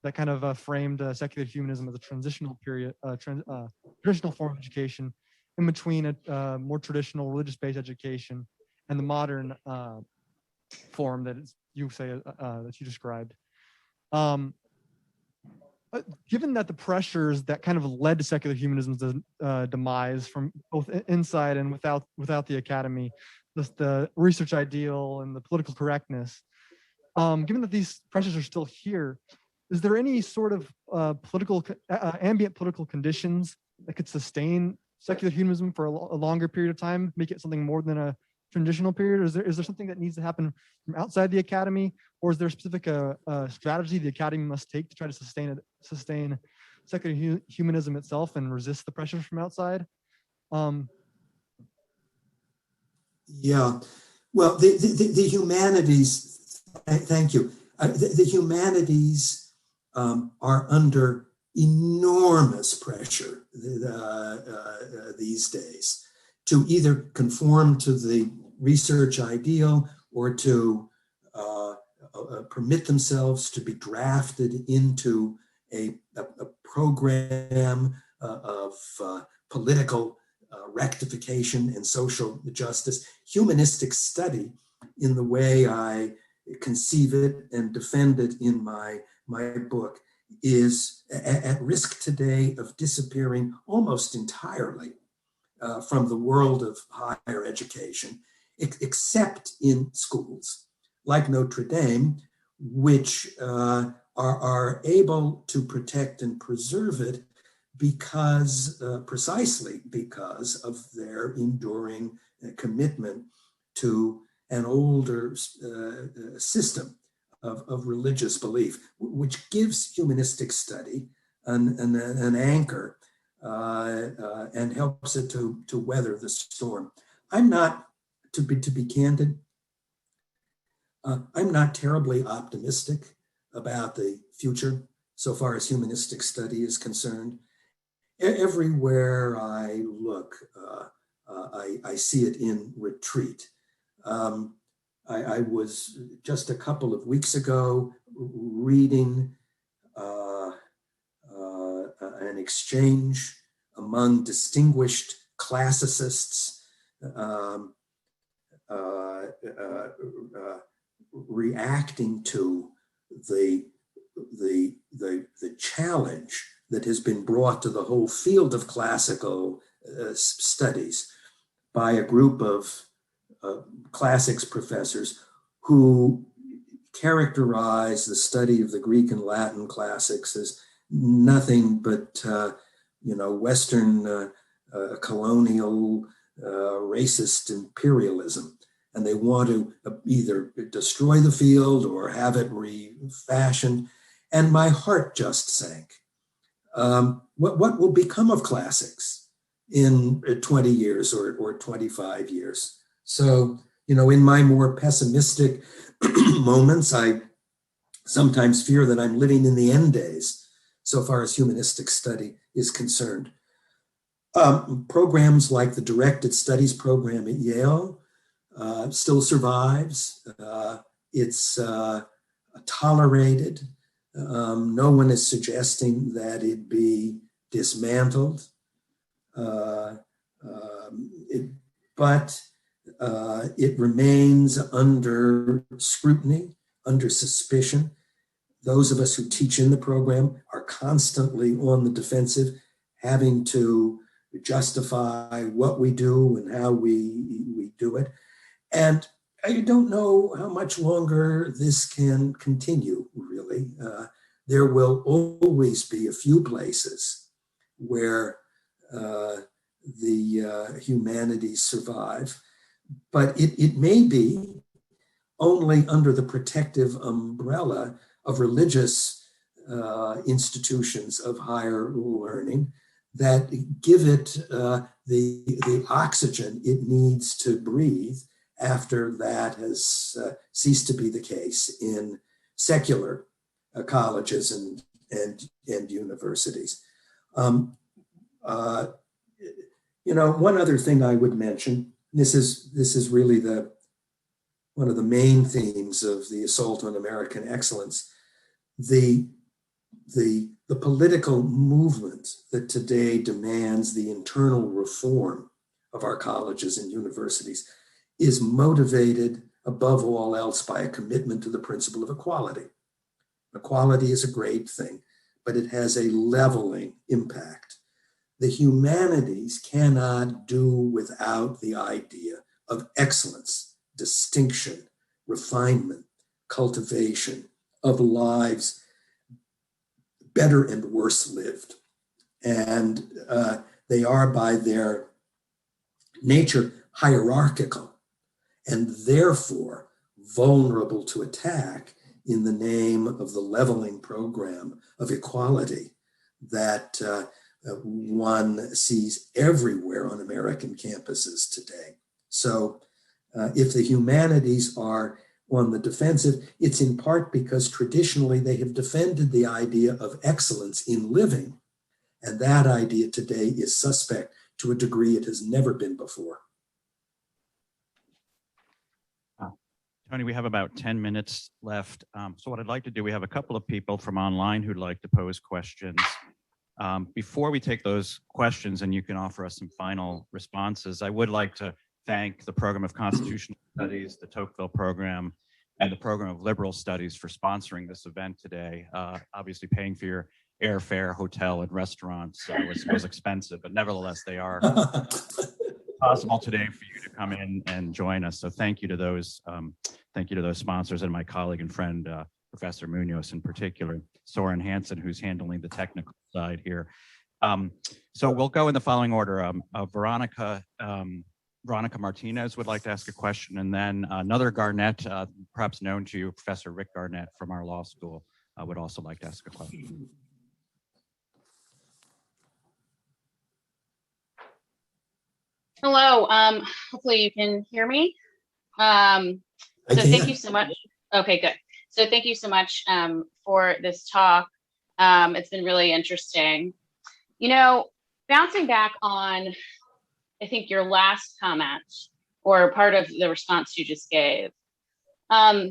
that kind of framed secular humanism as a transitional period, traditional form of education in between a more traditional religious-based education and the modern form that you say that you described. Given that the pressures that kind of led to secular humanism's demise from both inside and without the academy, the research ideal and the political correctness, given that these pressures are still here, is there any sort of ambient political conditions that could sustain secular humanism for a longer period of time, make it something more than a transitional period? Or is there something that needs to happen from outside the academy, or is there a specific strategy the academy must take to try to sustain secular humanism itself and resist the pressures from outside? Yeah, well, the humanities, thank you. The humanities are under enormous pressure these days to either conform to the research ideal or to permit themselves to be drafted into a program of political rectification and social justice. Humanistic study, in the way I conceive it and defend it in my book, is at risk today of disappearing almost entirely from the world of higher education, except in schools like Notre Dame, which are able to protect and preserve it precisely because of their enduring commitment to an older system of religious belief, which gives humanistic study an anchor and helps it to weather the storm. I'm not, to be candid, I'm not terribly optimistic about the future so far as humanistic study is concerned. Everywhere I look, I see it in retreat. I was just a couple of weeks ago reading an exchange among distinguished classicists reacting to the challenge that has been brought to the whole field of classical studies by a group of classics professors who characterize the study of the Greek and Latin classics as nothing but Western colonial racist imperialism. And they want to either destroy the field or have it refashioned. And my heart just sank. What will become of classics in 20 years or 25 years? So, in my more pessimistic moments, I sometimes fear that I'm living in the end days so far as humanistic study is concerned. Programs like the Directed Studies program at Yale still survives. It's tolerated. No one is suggesting that it be dismantled. But it remains under scrutiny, under suspicion. Those of us who teach in the program are constantly on the defensive, having to justify what we do and how we do it. And I don't know how much longer this can continue, really. There will always be a few places where the humanities survive, but it may be only under the protective umbrella of religious institutions of higher learning that give it the oxygen it needs to breathe after that has ceased to be the case in secular colleges and universities. One other thing I would mention, this is really one of the main themes of the assault on American excellence, the political movement that today demands the internal reform of our colleges and universities is motivated above all else by a commitment to the principle of equality. Equality is a great thing, but it has a leveling impact. The humanities cannot do without the idea of excellence, distinction, refinement, cultivation of lives better and worse lived. And they are by their nature hierarchical and therefore vulnerable to attack in the name of the leveling program of equality that one sees everywhere on American campuses today. So if the humanities are on the defensive, it's in part because traditionally they have defended the idea of excellence in living. And that idea today is suspect to a degree it has never been before. Tony, we have about 10 minutes left. So what I'd like to do, we have a couple of people from online who'd like to pose questions. Before we take those questions and you can offer us some final responses, I would like to thank the Program of Constitutional Studies, the Tocqueville Program, and the Program of Liberal Studies for sponsoring this event today. Obviously paying for your airfare, hotel, and restaurants was expensive, but nevertheless, they are possible today for you to come in and join us. So thank you to those sponsors and my colleague and friend, Professor Munoz in particular, Soren Hansen, who's handling the technical side here. So we'll go in the following order. Veronica Veronica Martinez would like to ask a question, and then another Garnett, perhaps known to you, Professor Rick Garnett from our law school, would also like to ask a question. Hello. Hopefully you can hear me. Thank you so much. Okay, good. So thank you so much for this talk. It's been really interesting. You know, bouncing back on, I think, your last comment or part of the response you just gave. I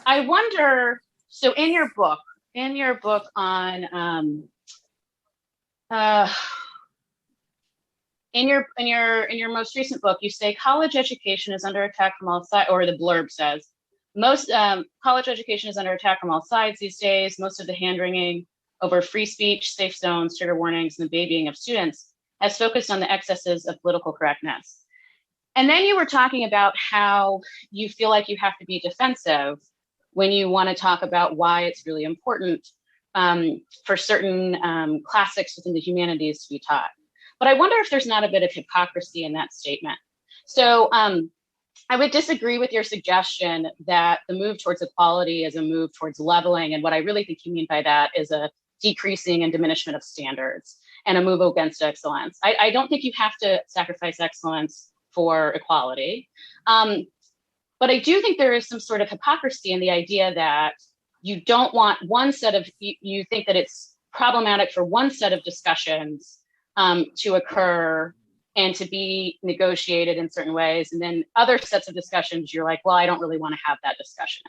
wonder, so in your book on in your most recent book, you say college education is under attack from all sides, or the blurb says most college education is under attack from all sides these days. Most of the hand-wringing over free speech, safe zones, trigger warnings, and the babying of students has focused on the excesses of political correctness. And then you were talking about how you feel like you have to be defensive when you want to talk about why it's really important for certain classics within the humanities to be taught. But I wonder if there's not a bit of hypocrisy in that statement. So I would disagree with your suggestion that the move towards equality is a move towards leveling. And what I really think you mean by that is a decreasing and diminishment of standards and a move against excellence. I don't think you have to sacrifice excellence for equality. But I do think there is some sort of hypocrisy in the idea that you don't want one set of, you think that it's problematic for one set of discussions to occur and to be negotiated in certain ways. And then other sets of discussions, you're like, well, I don't really want to have that discussion.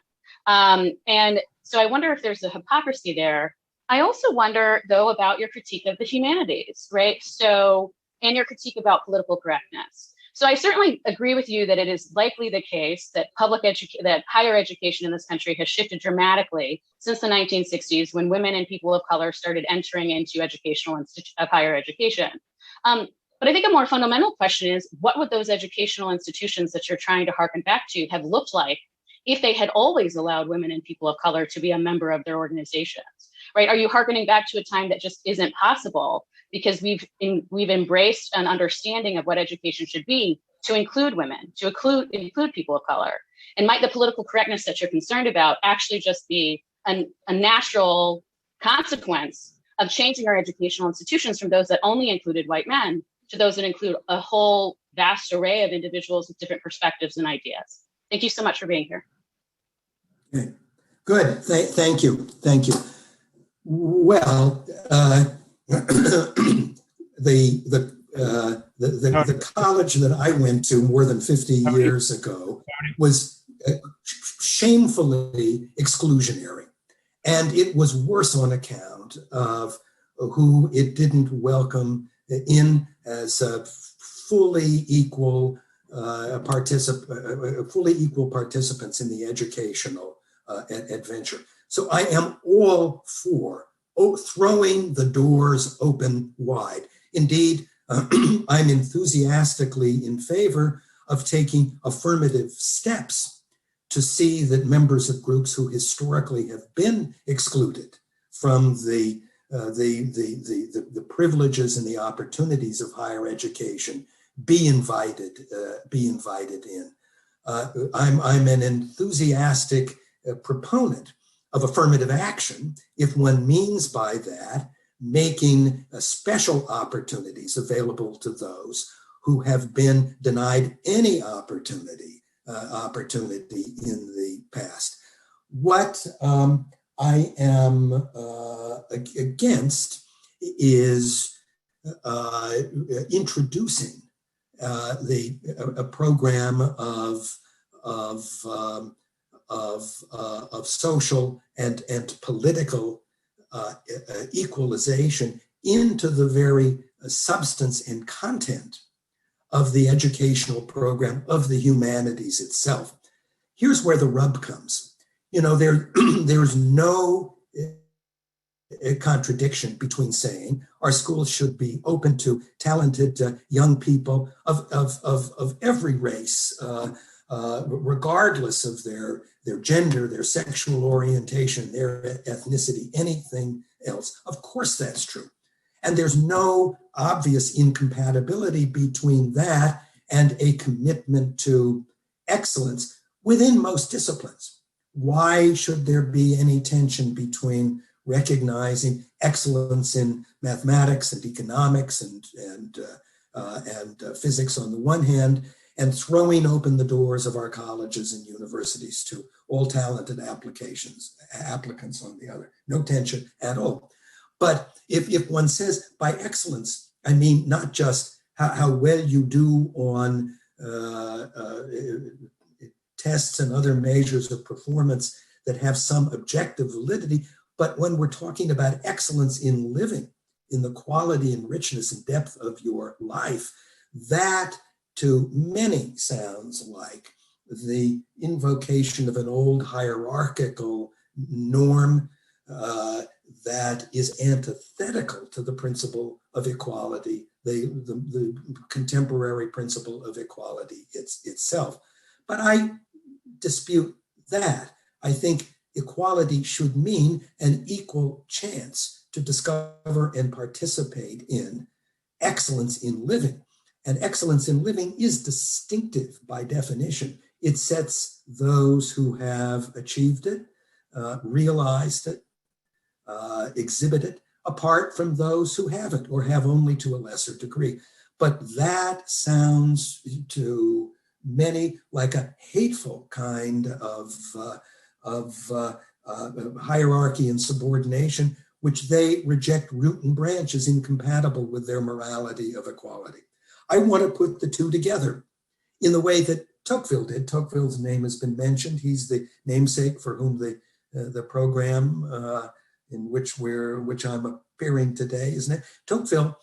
And so I wonder if there's a hypocrisy there. I also wonder, though, about your critique of the humanities, right? So, and your critique about political correctness. So I certainly agree with you that it is likely the case that that higher education in this country has shifted dramatically since the 1960s, when women and people of color started entering into higher education. But I think a more fundamental question is, what would those educational institutions that you're trying to harken back to have looked like if they had always allowed women and people of color to be a member of their organizations, right? Are you harkening back to a time that just isn't possible because we've embraced an understanding of what education should be to include women, to include people of color? And might the political correctness that you're concerned about actually just be a natural consequence of changing our educational institutions from those that only included white men to those that include a whole vast array of individuals with different perspectives and ideas? Thank you so much for being here. Okay. Good. Thank you. Thank you. Well, the college that I went to more than 50 years ago was shamefully exclusionary. And it was worse on account of who it didn't welcome in as a fully equal participants in the educational adventure. So I am all for throwing the doors open wide. Indeed, I'm enthusiastically in favor of taking affirmative steps to see that members of groups who historically have been excluded from the privileges and the opportunities of higher education be invited in. I'm an enthusiastic proponent of affirmative action if one means by that making special opportunities available to those who have been denied any opportunity in the past. What I am against is introducing a program of social and political equalization into the very substance and content of the educational program of the humanities itself. Here's where the rub comes. You know, there's no contradiction between saying our schools should be open to talented young people of every race, regardless of their gender, their sexual orientation, their ethnicity, anything else. Of course, that's true. And there's no obvious incompatibility between that and a commitment to excellence within most disciplines. Why should there be any tension between recognizing excellence in mathematics and economics and physics on the one hand, and throwing open the doors of our colleges and universities to all talented applicants on the other? No tension at all. But if one says by excellence, I mean not just how well you do on tests and other measures of performance that have some objective validity, but when we're talking about excellence in living, in the quality and richness and depth of your life, that to many sounds like the invocation of an old hierarchical norm that is antithetical to the principle of equality, the contemporary principle of equality itself. But I dispute that. I think equality should mean an equal chance to discover and participate in excellence in living. And excellence in living is distinctive by definition. It sets those who have achieved it, realized it, exhibit it, apart from those who haven't or have only to a lesser degree. But that sounds to many like a hateful kind of hierarchy and subordination, which they reject root and branch as incompatible with their morality of equality. I want to put the two together in the way that Tocqueville did. Tocqueville's name has been mentioned. He's the namesake for whom the program in which I'm appearing today, isn't it? Tocqueville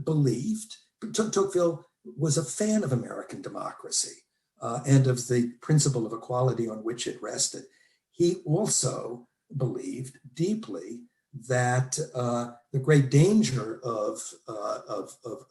believed, Tocqueville was a fan of American democracy and of the principle of equality on which it rested. He also believed deeply that the great danger of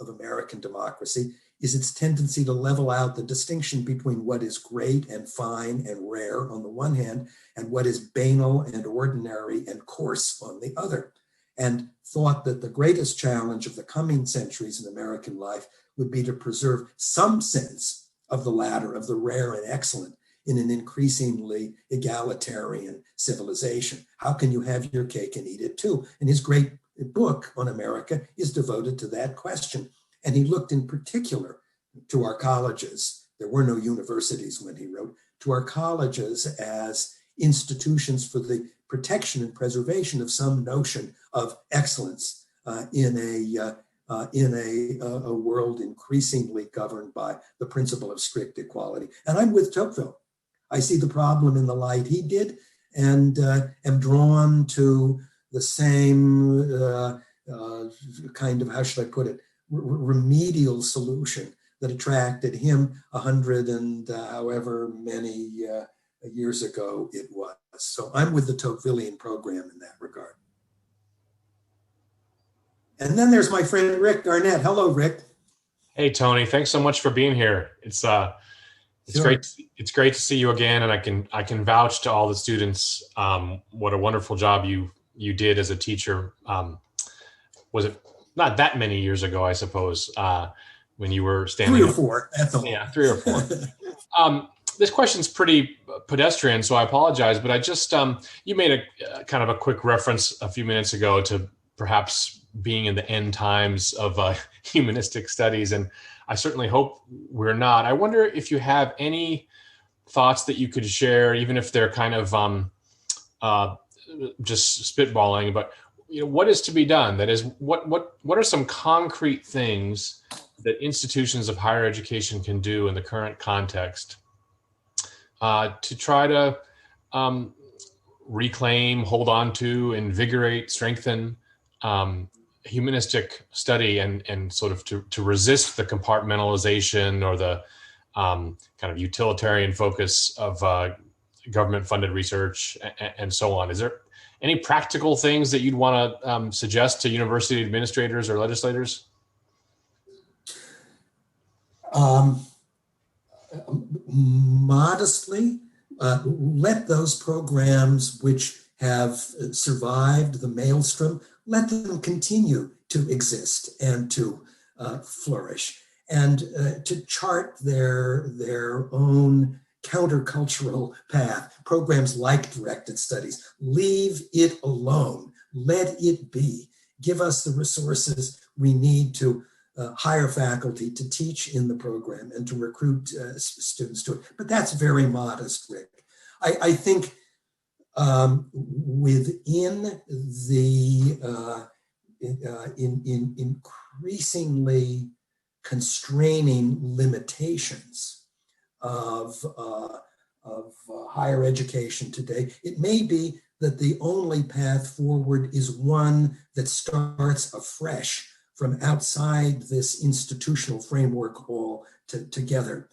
American democracy is its tendency to level out the distinction between what is great and fine and rare on the one hand, and what is banal and ordinary and coarse on the other, and thought that the greatest challenge of the coming centuries in American life would be to preserve some sense of the latter, of the rare and excellent, in an increasingly egalitarian civilization. How can you have your cake and eat it too? And his great book on America is devoted to that question. And he looked in particular to our colleges. There were no universities when he wrote, to our colleges as institutions for the protection and preservation of some notion of excellence in a world increasingly governed by the principle of strict equality. And I'm with Tocqueville. I see the problem in the light he did, and am drawn to the same kind of, how should I put it, remedial solution that attracted him 100 and however many years ago it was. So I'm with the Tocquevillian program in that regard. And then there's my friend Rick Garnett. Hello, Rick. Hey, Tony. Thanks so much for being here. It's Sure. great. It's great to see you again, and I can vouch to all the students what a wonderful job you did as a teacher. Was it not that many years ago, I suppose, when you were standing 3 or 4. That's all. Yeah, 3 or 4. This question's pretty pedestrian, so I apologize. But I just you made a kind of a quick reference a few minutes ago to perhaps being in the end times of humanistic studies, and I certainly hope we're not. I wonder if you have any thoughts that you could share, even if they're kind of just spitballing, but what is to be done? That is, what are some concrete things that institutions of higher education can do in the current context to try to reclaim, hold on to, invigorate, strengthen humanistic study and sort of to resist the compartmentalization or the kind of utilitarian focus of government-funded research and so on? Is there any practical things that you'd want to suggest to university administrators or legislators? Modestly, let those programs which have survived the maelstrom, let them continue to exist and to flourish. and to chart their own countercultural path. Programs like directed studies. Leave it alone. Let it be. Give us the resources we need to hire faculty to teach in the program and to recruit students to it. But that's very modest, Rick. I think within the in increasingly constraining limitations of higher education today, it may be that the only path forward is one that starts afresh from outside this institutional framework all together.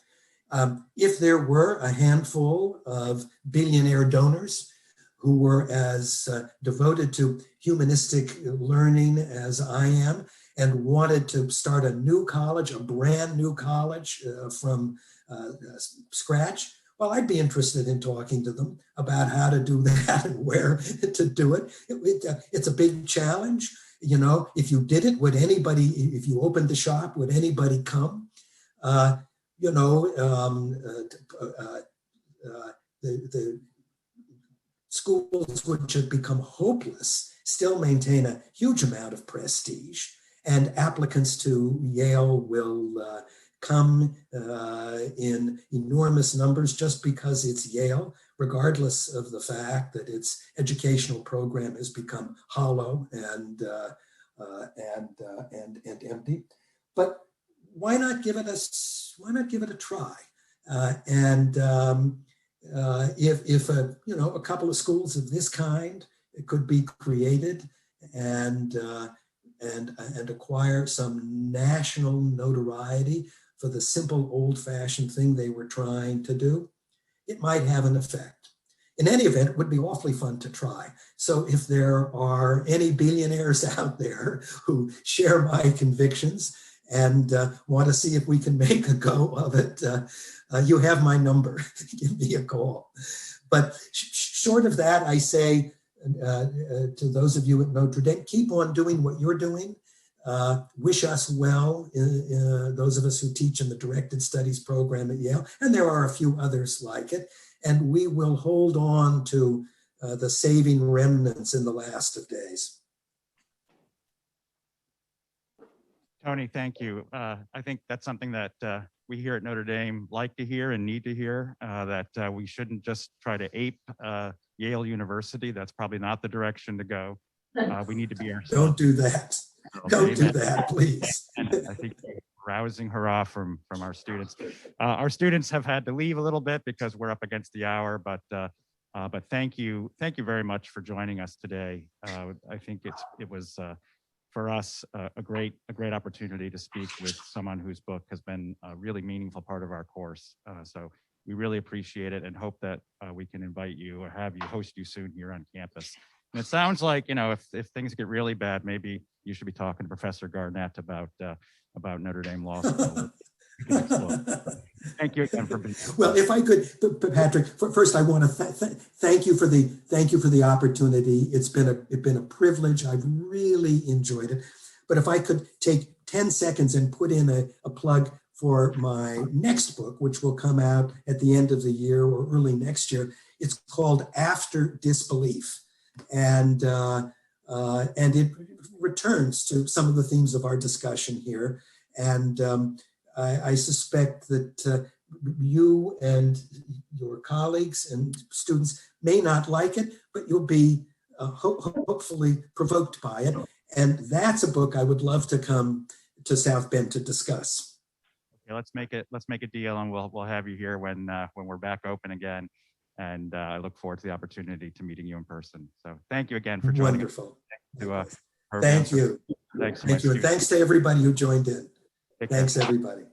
If there were a handful of billionaire donors who were as devoted to humanistic learning as I am and wanted to start a new college, a brand new college from scratch, well, I'd be interested in talking to them about how to do that and where to do it. It's a big challenge. You know, if you did it, would anybody, if you opened the shop, would anybody come? The schools which have become hopeless still maintain a huge amount of prestige, and applicants to Yale will come in enormous numbers just because it's Yale, regardless of the fact that its educational program has become hollow and empty. But why not give it a try? If a couple of schools of this kind could be created and acquire some national notoriety for the simple old-fashioned thing they were trying to do, it might have an effect. In any event, it would be awfully fun to try. So if there are any billionaires out there who share my convictions and want to see if we can make a go of it, you have my number. Give me a call. But short of that, I say to those of you at Notre Dame, keep on doing what you're doing. Wish us well, those of us who teach in the directed studies program at Yale, and there are a few others like it, and we will hold on to the saving remnants in the last of days. Tony, thank you. I think that's something that we here at Notre Dame like to hear and need to hear, that we shouldn't just try to ape Yale University. That's probably not the direction to go. We need to be ourselves. Don't do that. Don't do that, please. And I think rousing hurrah from our students. Our students have had to leave a little bit because we're up against the hour, but thank you very much for joining us today. I think it was for us a great opportunity to speak with someone whose book has been a really meaningful part of our course. So we really appreciate it and hope that we can invite you or have you host you soon here on campus. And it sounds like, if things get really bad, maybe you should be talking to Professor Garnett about Notre Dame Law School. Thank you again for being here. Well, if I could, Patrick, first I want to thank you for the opportunity. It's been a privilege. I've really enjoyed it. But if I could take 10 seconds and put in a plug for my next book, which will come out at the end of the year or early next year. It's called After Disbelief. And it returns to some of the themes of our discussion here. And I suspect that you and your colleagues and students may not like it, but you'll be hopefully provoked by it. And that's a book I would love to come to South Bend to discuss. Okay, let's make a deal, and we'll have you here when we're back open again. And I look forward to the opportunity to meeting you in person. So thank you again for joining. Wonderful. Us. Thank you. Thanks. Thank you. And thanks to everybody who joined in. Take care. Thanks, everybody.